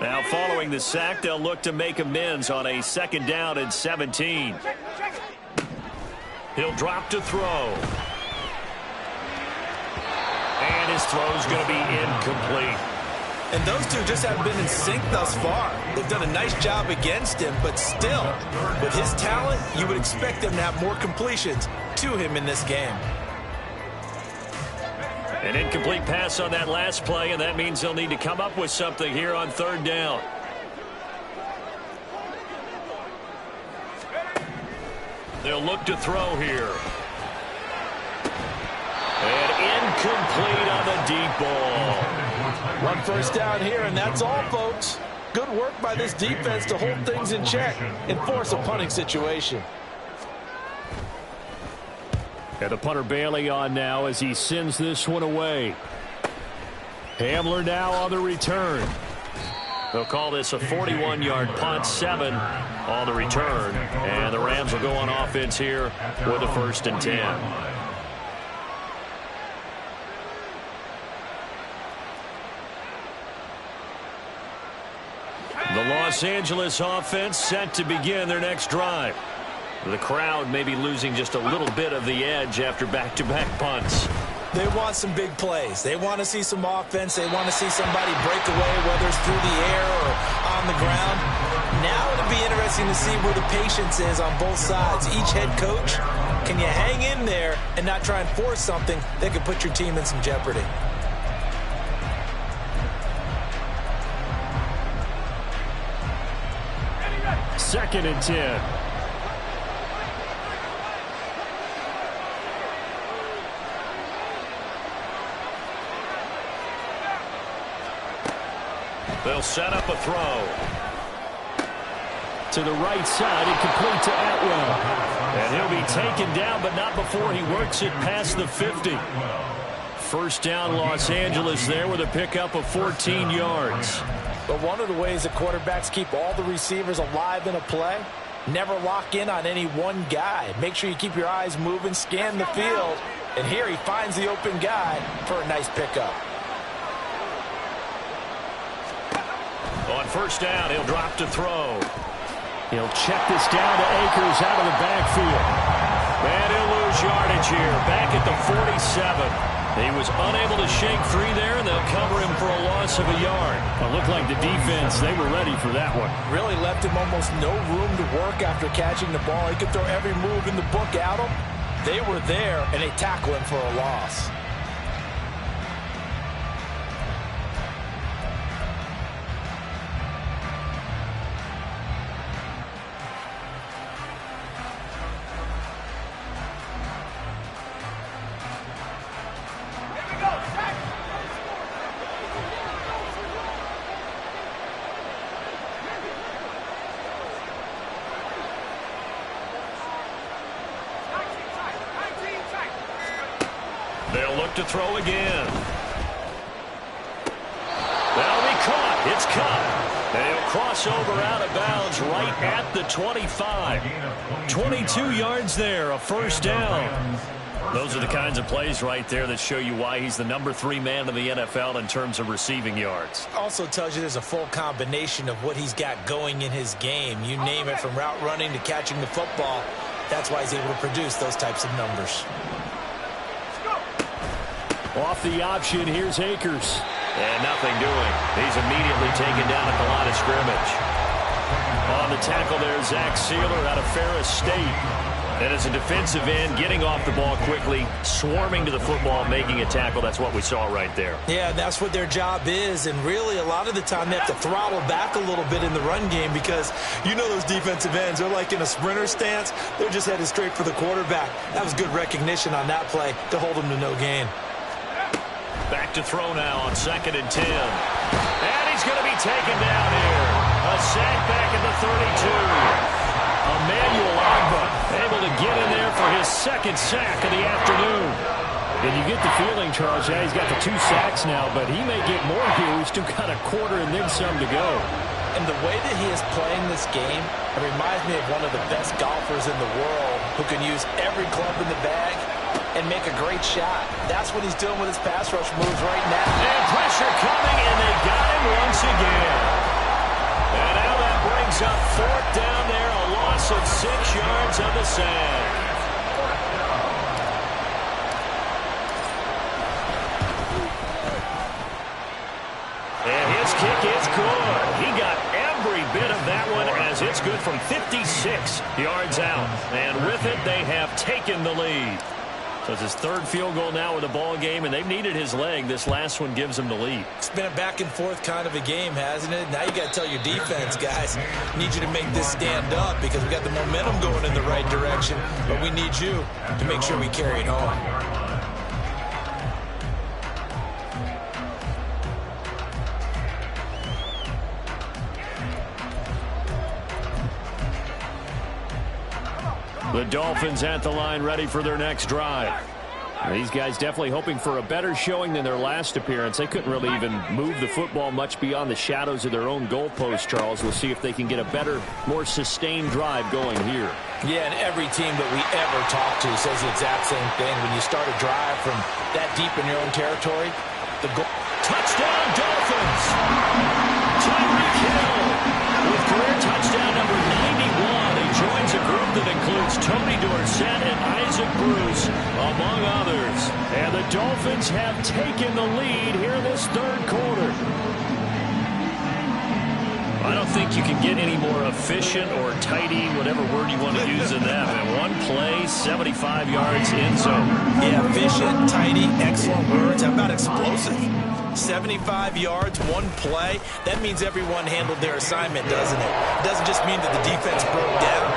Now following the sack, they'll look to make amends on a 2nd down and 17. He'll drop to throw. And his throw's going to be incomplete. And those two just haven't been in sync thus far. They've done a nice job against him, but still, with his talent, you would expect them to have more completions to him in this game. An incomplete pass on that last play, and that means they'll need to come up with something here on 3rd down. They'll look to throw here. And incomplete on the deep ball. 1 first down here, and that's all, folks. Good work by this defense to hold things in check and force a punting situation. And the punter Bailey on now as he sends this one away. Hamler now on the return. They'll call this a 41-yard punt, 7 on the return. And the Rams will go on offense here with a 1st and 10. The Los Angeles offense set to begin their next drive. The crowd may be losing just a little bit of the edge after back-to-back punts. They want some big plays. They want to see some offense. They want to see somebody break away, whether it's through the air or on the ground. Now it'll be interesting to see where the patience is on both sides. Each head coach, can you hang in there and not try and force something that could put your team in some jeopardy? Second and 10. They'll set up a throw. To the right side, incomplete to Atwell. And he'll be taken down, but not before he works it past the 50. First down, Los Angeles there with a pickup of 14 yards. But one of the ways that quarterbacks keep all the receivers alive in a play, never lock in on any one guy. Make sure you keep your eyes moving, scan the field. And here he finds the open guy for a nice pickup. On first down, he'll drop to throw. He'll check this down to Akers out of the backfield. And he'll lose yardage here, back at the 47. He was unable to shake free there, and they'll cover him for a loss of a yard. It looked like the defense, they were ready for that one. Really left him almost no room to work after catching the ball. He could throw every move in the book at him. They were there, and they tackle him for a loss. They'll look to throw again. That'll be caught. It's caught. They'll cross over out of bounds right at the 25. 22 yards there, a first down. Those are the kinds of plays right there that show you why he's the number 3 man in the NFL in terms of receiving yards. Also tells you there's a full combination of what he's got going in his game. You name it, from route running to catching the football. That's why he's able to produce those types of numbers. Off the option, here's Akers. And nothing doing. He's immediately taken down at the line of scrimmage. On the tackle there, Zach Sealer out of Ferris State. And as a defensive end, getting off the ball quickly, swarming to the football, making a tackle, that's what we saw right there. Yeah, that's what their job is, and really a lot of the time they have to throttle back a little bit in the run game because you know those defensive ends, they're like in a sprinter stance. They're just headed straight for the quarterback. That was good recognition on that play to hold them to no gain. Back to throw now on 2nd and 10. And he's going to be taken down here. A sack back at the 32. Emmanuel Agba able to get in there for his 2nd sack of the afternoon. And you get the feeling, Charles, yeah, he's got the 2 sacks now, but he may get more here. He's still got a quarter and then some to go. And the way that he is playing this game, it reminds me of one of the best golfers in the world who can use every club in the bag and make a great shot. That's what he's doing with his pass rush moves right now. And pressure coming, and they got him once again. And now that brings up 4th down there, a loss of 6 yards on the sack. And his kick is good. He got every bit of that one as it's good from 56 yards out. And with it, they have taken the lead. So it's his 3rd field goal now with the ball game, and they've needed his leg. This last one gives them the lead. It's been a back-and-forth kind of a game, hasn't it? Now you got to tell your defense, guys, need you to make this stand up because we got the momentum going in the right direction, but we need you to make sure we carry it home. The Dolphins at the line, ready for their next drive. These guys definitely hoping for a better showing than their last appearance. They couldn't really even move the football much beyond the shadows of their own goalpost, Charles. We'll see if they can get a better, more sustained drive going here. Yeah, and every team that we ever talk to says the exact same thing. When you start a drive from that deep in your own territory, the goal. Touchdown, Dolphins! Tyreek Hill with career touchdown number 91. He joins a group that includes Tony Dorsett and Isaac Bruce, among others. And the Dolphins have taken the lead here in this 3rd quarter. I don't think you can get any more efficient or tidy, whatever word you want to use in that. And one play, 75 yards in zone. Yeah, efficient, tidy, excellent words. How about explosive? 75 yards, one play. That means everyone handled their assignment, doesn't it? It doesn't just mean that the defense broke down.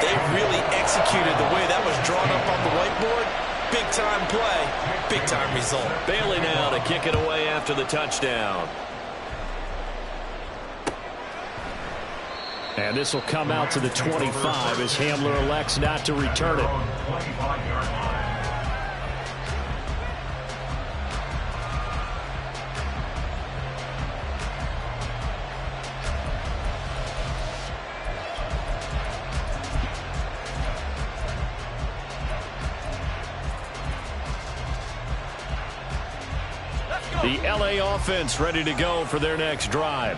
They really executed the way that was drawn up on the whiteboard. Big-time play, big-time result. Bailey now to kick it away after the touchdown. And this will come out to the 25 as Hamler elects not to return it. The LA offense ready to go for their next drive.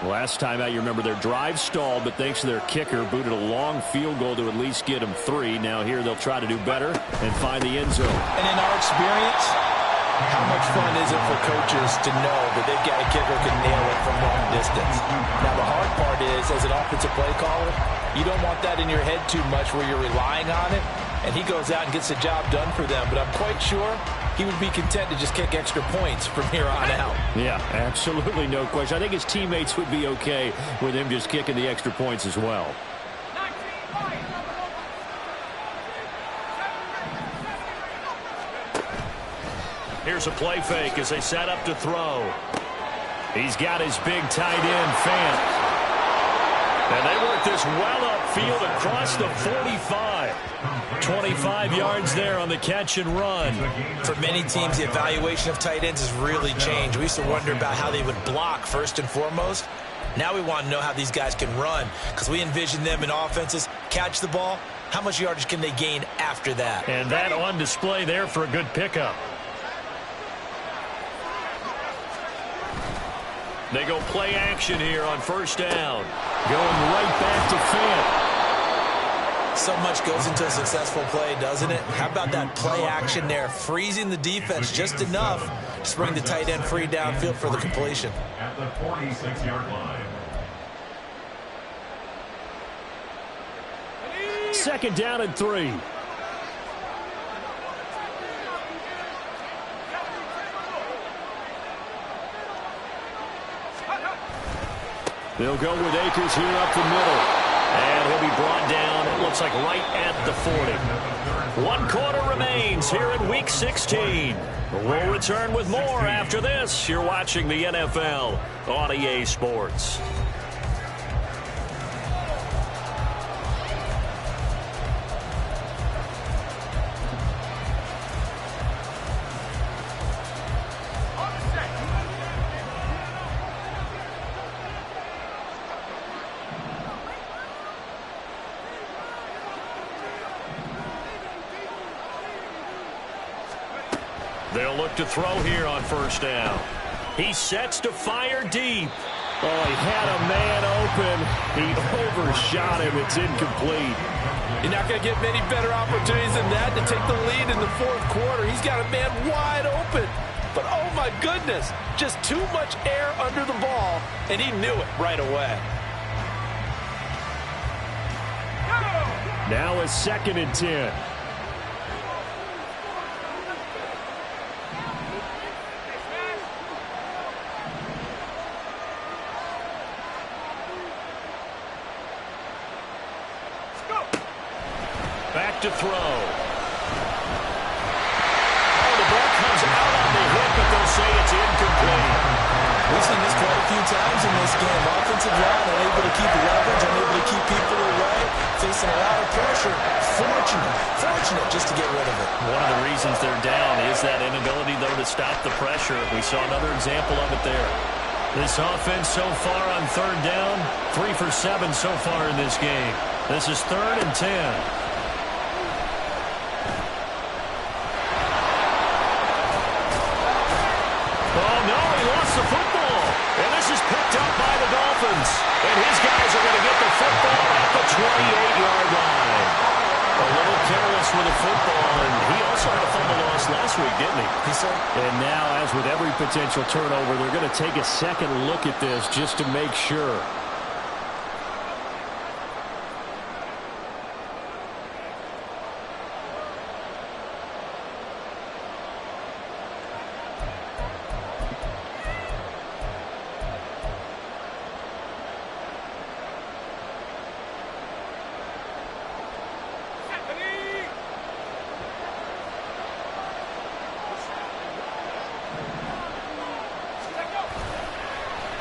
Last time out, you remember their drive stalled, but thanks to their kicker, booted a long field goal to at least get them 3. Now here they'll try to do better and find the end zone. And in our experience, how much fun is it for coaches to know that they've got a kicker who can nail it from long distance? Now the hard part is, as an offensive play caller, you don't want that in your head too much where you're relying on it, and he goes out and gets the job done for them. But I'm quite sure he would be content to just kick extra points from here on out. Yeah, absolutely no question. I think his teammates would be okay with him just kicking the extra points as well. Here's a play fake as they set up to throw. He's got his big tight end, Fant. And they work this well upfield across the 45. 25 yards there on the catch and run. For many teams, the evaluation of tight ends has really changed. We used to wonder about how they would block first and foremost. Now we want to know how these guys can run because we envision them in offenses catch the ball. How much yardage can they gain after that? And that on display there for a good pickup. They go play action here on 1st down. Going right back to Fant. So much goes into a successful play, doesn't it? How about that play action there? Freezing the defense just enough to bring the tight end free downfield for the completion. At the 46-yard line. second down and 3. They'll go with Akers here up the middle. And he'll be brought down, it looks like right at the 40. 1 quarter remains here in Week 16. We'll return with more after this. You're watching the NFL on EA Sports. They'll look to throw here on first down. He sets to fire deep. Oh, he had a man open. He overshot him. It's incomplete. You're not going to get many better opportunities than that to take the lead in the fourth quarter. He's got a man wide open. But, oh, my goodness, just too much air under the ball, and he knew it right away. Now it's 2nd and 10. Back to throw. Oh, the ball comes out on the hit, but they'll say it's incomplete. We've seen this quite a few times in this game. Offensive line unable to keep leverage, unable to keep people away, facing a lot of pressure. Fortunate just to get rid of it. One of the reasons they're down is that inability, though, to stop the pressure. We saw another example of it there. This offense so far on 3rd down, 3 for 7 so far in this game. This is 3rd and 10. The football, and this is picked up by the Dolphins, and his guys are going to get the football at the 28-yard line. A little careless with the football, and he also had a fumble loss last week, didn't he? He said. And now, as with every potential turnover, they're going to take a second look at this just to make sure.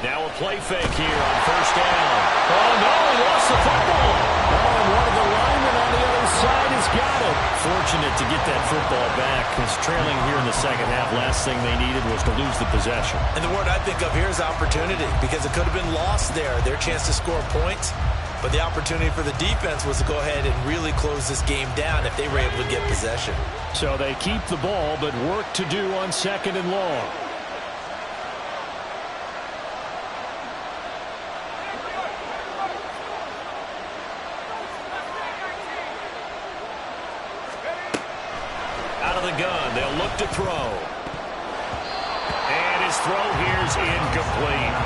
Now a play fake here on first down. Oh, no, he lost the football. Oh, and one of the linemen on the other side has got it. Fortunate to get that football back, because trailing here in the second half, last thing they needed was to lose the possession. And the word I think of here is opportunity, because it could have been lost there, their chance to score points. But the opportunity for the defense was to go ahead and really close this game down if they were able to get possession. So they keep the ball, but work to do on 2nd and long. Out of the gun, they'll look to throw. And his throw here is incomplete.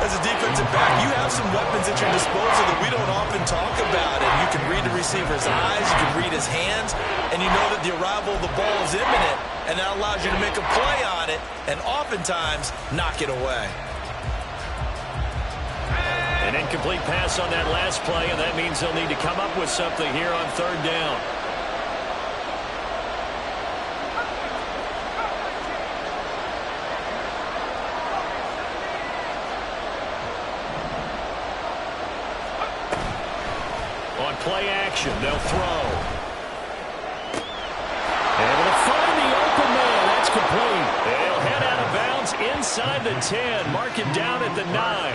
As a defensive back, you have some weapons at your disposal that we don't often talk about. And you can read the receiver's eyes, you can read his hands, and you know that the arrival of the ball is imminent, and that allows you to make a play on it and oftentimes knock it away. An incomplete pass on that last play, and that means they'll need to come up with something here on 3rd down. Play action, they'll throw. Able to find the open man, that's complete. They'll head out of bounds inside the 10, mark it down at the 9.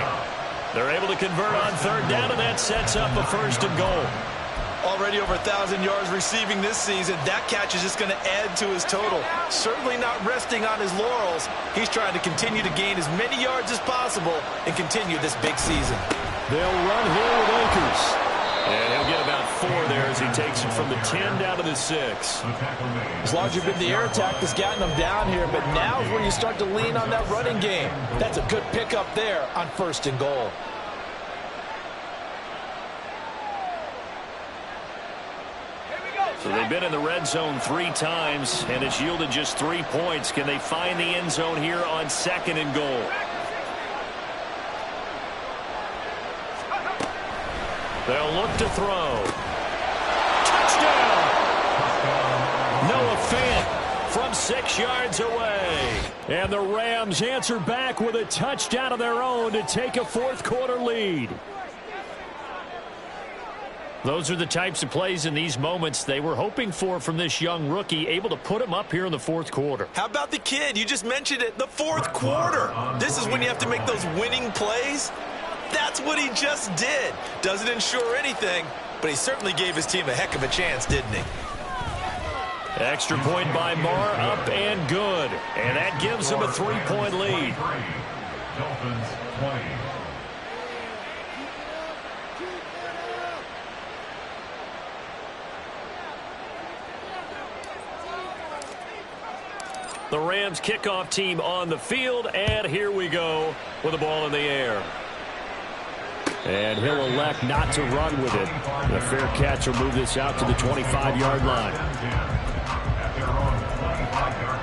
They're able to convert on 3rd down, and that sets up a 1st and goal. Already over 1,000 yards receiving this season. That catch is just going to add to his total. Certainly not resting on his laurels. He's trying to continue to gain as many yards as possible and continue this big season. They'll run here with Akers. And he'll get about 4 there as he takes it from the 10 down to the 6. As long as you've been the air attack that's gotten them down here, but now is where you start to lean on that running game. That's a good pickup there on 1st and goal. So they've been in the red zone 3 times, and it's yielded just 3 points. Can they find the end zone here on 2nd and goal? They'll look to throw. Touchdown! Noah Fant from 6 yards away. And the Rams answer back with a touchdown of their own to take a 4th quarter lead. Those are the types of plays in these moments they were hoping for from this young rookie, able to put him up here in the 4th quarter. How about the kid? You just mentioned it, the 4th quarter. This is when you have to make those winning plays. That's what he just did. Doesn't ensure anything, but he certainly gave his team a heck of a chance, didn't he? Extra point by Marr, up and good. And that gives him a 3-point lead. Dolphins 20. The Rams kickoff team on the field, and here we go with the ball in the air. And he'll elect not to run with it. The fair catch will move this out to the 25-yard line. At their own 25-yard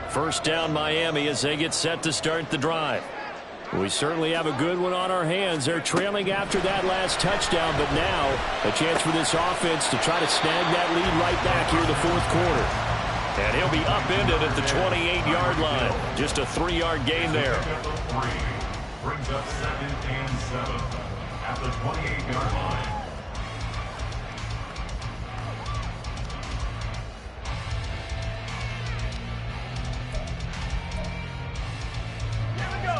line. First down Miami as they get set to start the drive. We certainly have a good one on our hands. They're trailing after that last touchdown, but now a chance for this offense to try to snag that lead right back here in the 4th quarter. And he'll be upended at the 28-yard line. Just a 3-yard gain there. Brings up 2nd and 7 at the 28-yard line.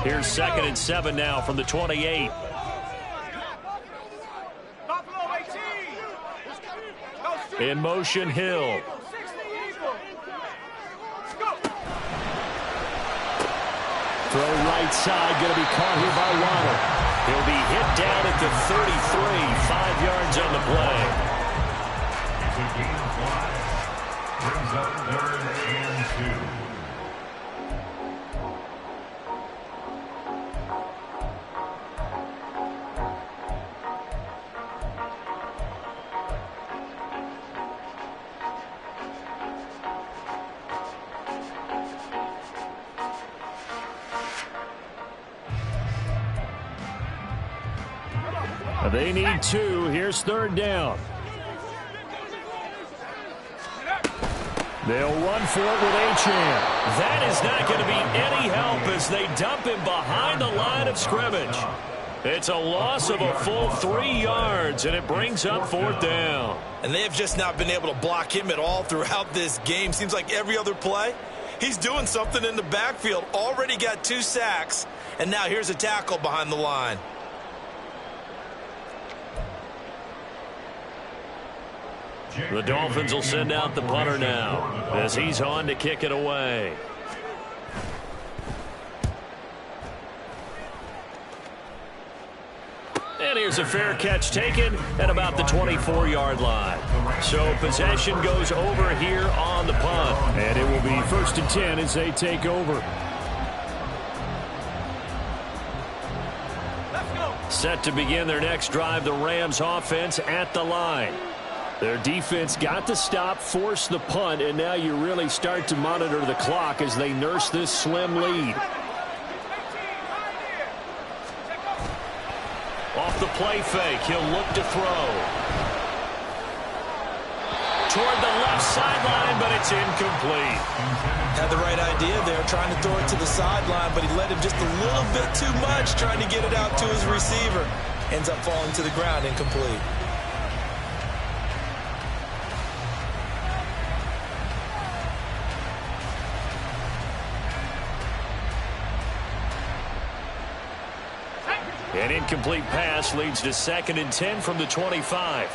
Here's 2nd and 7 now from the 28. In motion, Hill. Throw right side, going to be caught here by Waddle. He'll be hit down at the 33, 5 yards on the play. It's a gain of 5. Brings up 3rd and 2. They need 2. Here's 3rd down. They'll run for it with Achane. That is not going to be any help as they dump him behind the line of scrimmage. It's a loss of a full 3 yards, and it brings up 4th down. And they have just not been able to block him at all throughout this game. Seems like every other play, he's doing something in the backfield. Already got 2 sacks, and now here's a tackle behind the line. The Dolphins will send out the punter now as he's on to kick it away. And here's a fair catch taken at about the 24-yard line. So possession goes over here on the punt. And it will be 1st and 10 as they take over. Set to begin their next drive, the Rams offense at the line. Their defense got to stop, force the punt, and now you really start to monitor the clock as they nurse this slim lead. Off the play fake, he'll look to throw. Toward the left sideline, but it's incomplete. Had the right idea there, trying to throw it to the sideline, but he led him just a little bit too much, trying to get it out to his receiver. Ends up falling to the ground, incomplete. An incomplete pass leads to 2nd and 10 from the 25.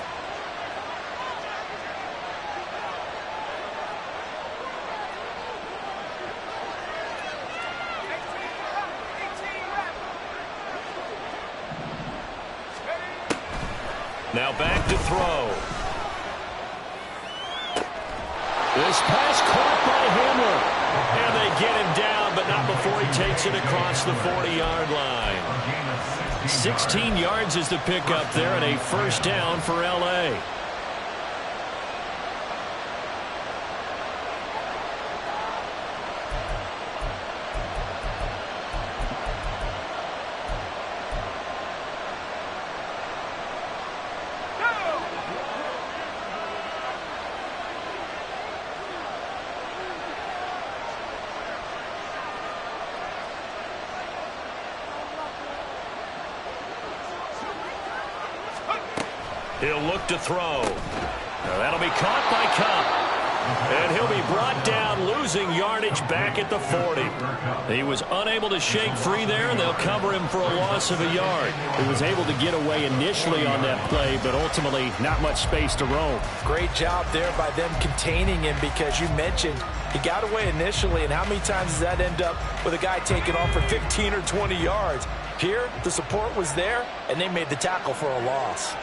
Now back to throw. This pass caught by Hamler. And they get him down, but not before he takes it across the 40-yard line. 16 yards is the pickup there, and a first down for L.A. He'll look to throw. Now that'll be caught by Cup. And he'll be brought down, losing yardage back at the 40. He was unable to shake free there, and they'll cover him for a loss of a yard. He was able to get away initially on that play, but ultimately not much space to roam. Great job there by them containing him, because you mentioned he got away initially, and how many times does that end up with a guy taking off for 15 or 20 yards? Here, the support was there, and they made the tackle for a loss.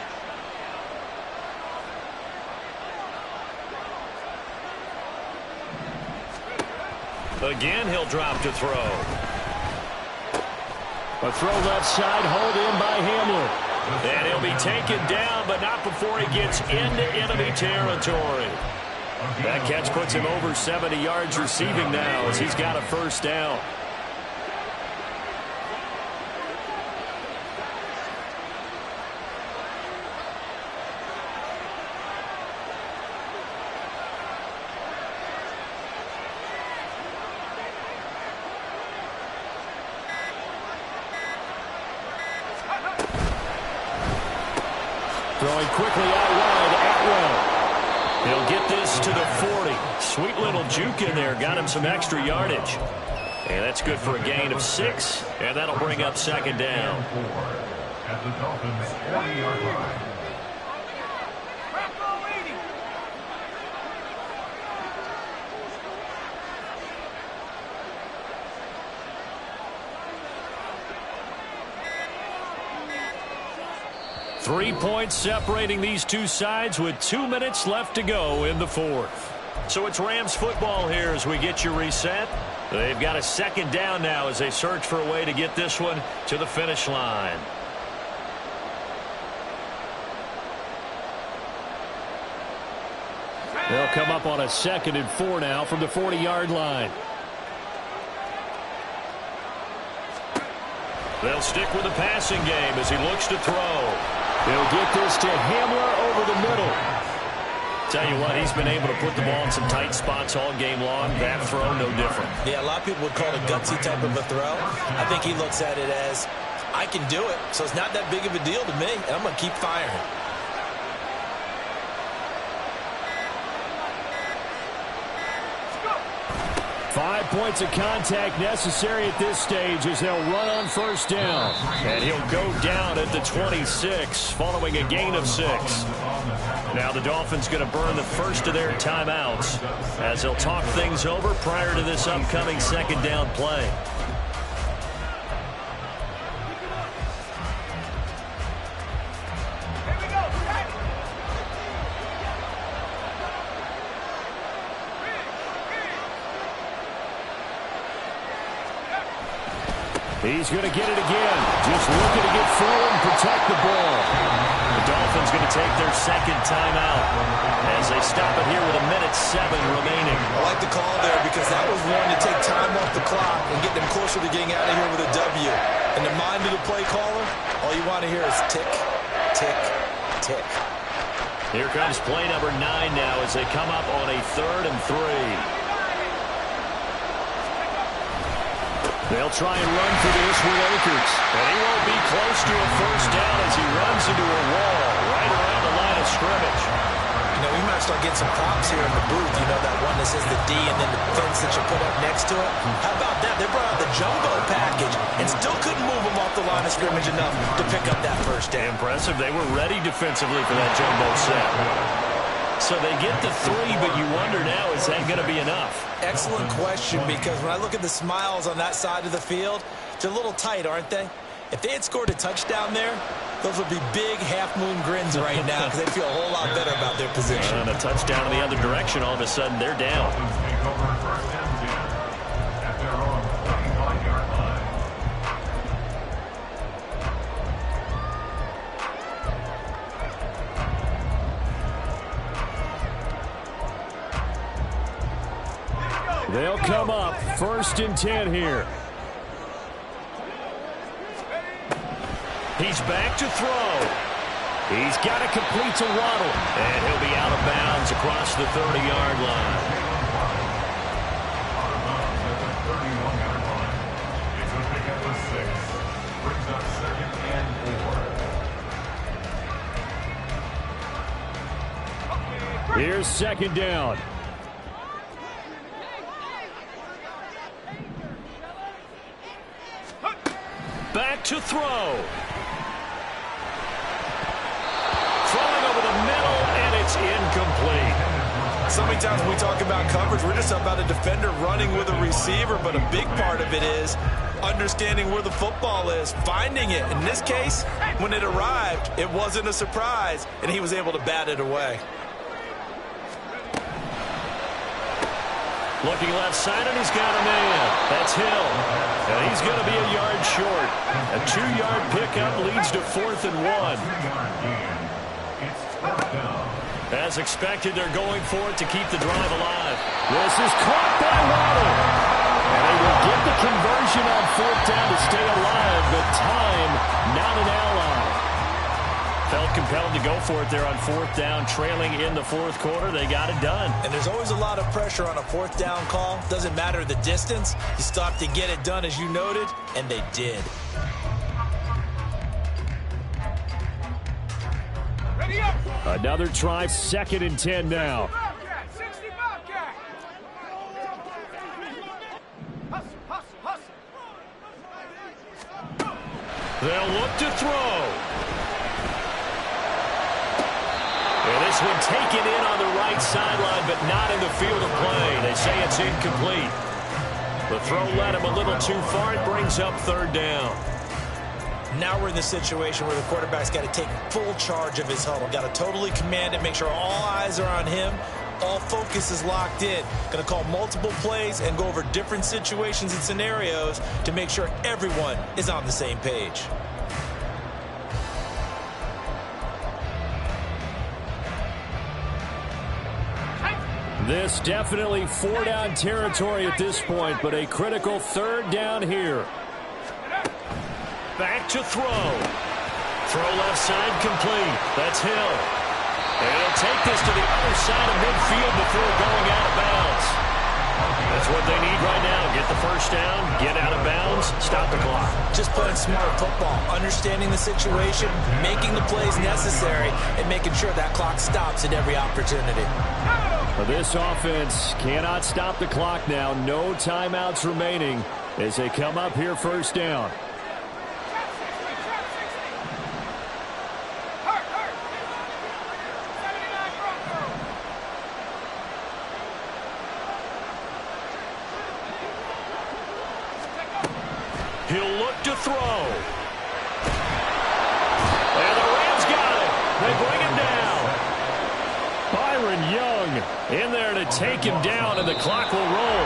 Again, he'll drop to throw. A throw left side, hauled in by Hamler. And he'll be taken down, but not before he gets into enemy territory. That catch puts him over 70 yards receiving now, as he's got a first down. Throwing quickly out wide, Atwell. He'll get this to the 40. Sweet little juke in there. Got him some extra yardage. And that's good for a gain of 6. And that'll bring up second down. At the Dolphins' 40-yard line. 3 points separating these two sides with 2 minutes left to go in the fourth. So it's Rams football here as we get you reset. They've got a second down now as they search for a way to get this one to the finish line. They'll come up on a 2nd and 4 now from the 40-yard line. They'll stick with the passing game as he looks to throw. He'll get this to Hamler over the middle. Tell you what, he's been able to put the ball in some tight spots all game long. That throw, no different. Yeah, a lot of people would call it a gutsy type of a throw. I think he looks at it as, I can do it, so it's not that big of a deal to me, and I'm going to keep firing. Five points of contact necessary at this stage as they'll run on first down. And he'll go down at the 26 following a gain of 6. Now the Dolphins going to burn the first of their timeouts as they'll talk things over prior to this upcoming second down play. He's going to get it again. Just looking to get forward and protect the ball. The Dolphins going to take their second timeout as they stop it here with 1:07 remaining. I like the call there because that was one to take time off the clock and get them closer to getting out of here with a W. In the mind of the play caller, all you want to hear is tick, tick, tick. Here comes play number 9 now as they come up on a 3rd and 3. They'll try and run for this with Akers. And he won't be close to a first down as he runs into a wall right around the line of scrimmage. You know, we might start getting some props here in the booth. You know, that one that says the D and then the fence that you put up next to it. How about that? They brought out the jumbo package and still couldn't move them off the line of scrimmage enough to pick up that first down. Impressive. They were ready defensively for that jumbo set. So they get the 3, but you wonder now, is that going to be enough? Excellent question, because when I look at the smiles on that side of the field, they're a little tight, aren't they? If they had scored a touchdown there, those would be big half-moon grins right now because they feel a whole lot better about their position. And a touchdown in the other direction, all of a sudden they're down. They'll come up 1st and 10 here. He's back to throw. He's got to complete to Waddle. And he'll be out of bounds across the 30-yard line. It's a pickup of 6. Brings up 2nd and 4. Here's 2nd down. Back to throw. Throwing over the middle, and it's incomplete. So many times when we talk about coverage, we're just about a defender running with a receiver, but a big part of it is understanding where the football is, finding it. In this case, when it arrived, it wasn't a surprise, and he was able to bat it away. Looking left side, and he's got a man. That's Hill. And he's going to be a yard short. A 2-yard pickup leads to 4th and 1. It's 4th down. As expected, they're going for it to keep the drive alive. This is caught by Waddle. And they will get the conversion on 4th down to stay alive, but time not an ally. Felt compelled to go for it there on 4th down, trailing in the 4th quarter. They got it done. And there's always a lot of pressure on a 4th down call. Doesn't matter the distance. You stop to get it done, as you noted, and they did. Ready up. Another try, 2nd and 10 now. Bobcat, 60 Bobcat. Hustle, hustle, hustle. They'll look to throw. And this one taken in on the right sideline, but not in the field of play. They say it's incomplete. The throw led him a little too far. It brings up 3rd down. Now we're in the situation where the quarterback's got to take full charge of his huddle. Got to totally command it, make sure all eyes are on him. All focus is locked in. Going to call multiple plays and go over different situations and scenarios to make sure everyone is on the same page. This definitely 4-down territory at this point, but a critical 3rd down here. Back to throw. Throw left side complete. That's Hill. And he'll take this to the other side of midfield before going out of bounds. That's what they need right now. Get the 1st down, get out of bounds, stop the clock. Just playing smart football, understanding the situation, making the plays necessary, and making sure that clock stops at every opportunity. This offense cannot stop the clock now. No timeouts remaining as they come up here 1st down. He'll look to throw. And the Rams got it. They bring him down. Byron Young in there to take him down, and the clock will roll.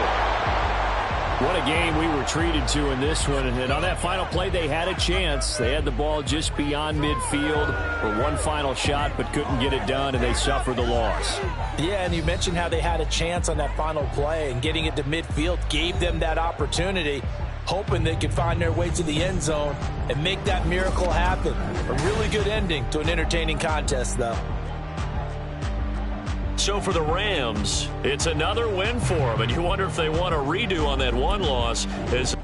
What a game we were treated to in this one. And on that final play, they had a chance. They had the ball just beyond midfield for one final shot, but couldn't get it done, and they suffered the loss. Yeah, and you mentioned how they had a chance on that final play, and getting it to midfield gave them that opportunity, hoping they could find their way to the end zone and make that miracle happen. A really good ending to an entertaining contest, though. So for the Rams, it's another win for them, and you wonder if they want a redo on that one loss. As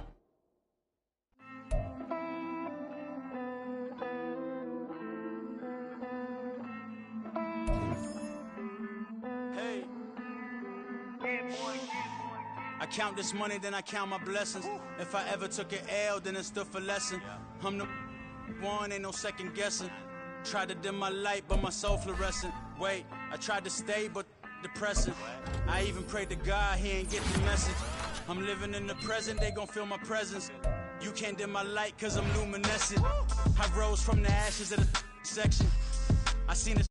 I count this money, then I count my blessings. If I ever took an L, then it stood for lesson. I'm the one, ain't no second guessing. Tried to dim my light, but my soul fluorescent. Wait, I tried to stay, but depressing. I even prayed to God, he ain't get the message. I'm living in the present, they gon' feel my presence. You can't dim my light, cause I'm luminescent. I rose from the ashes of the section. I seen it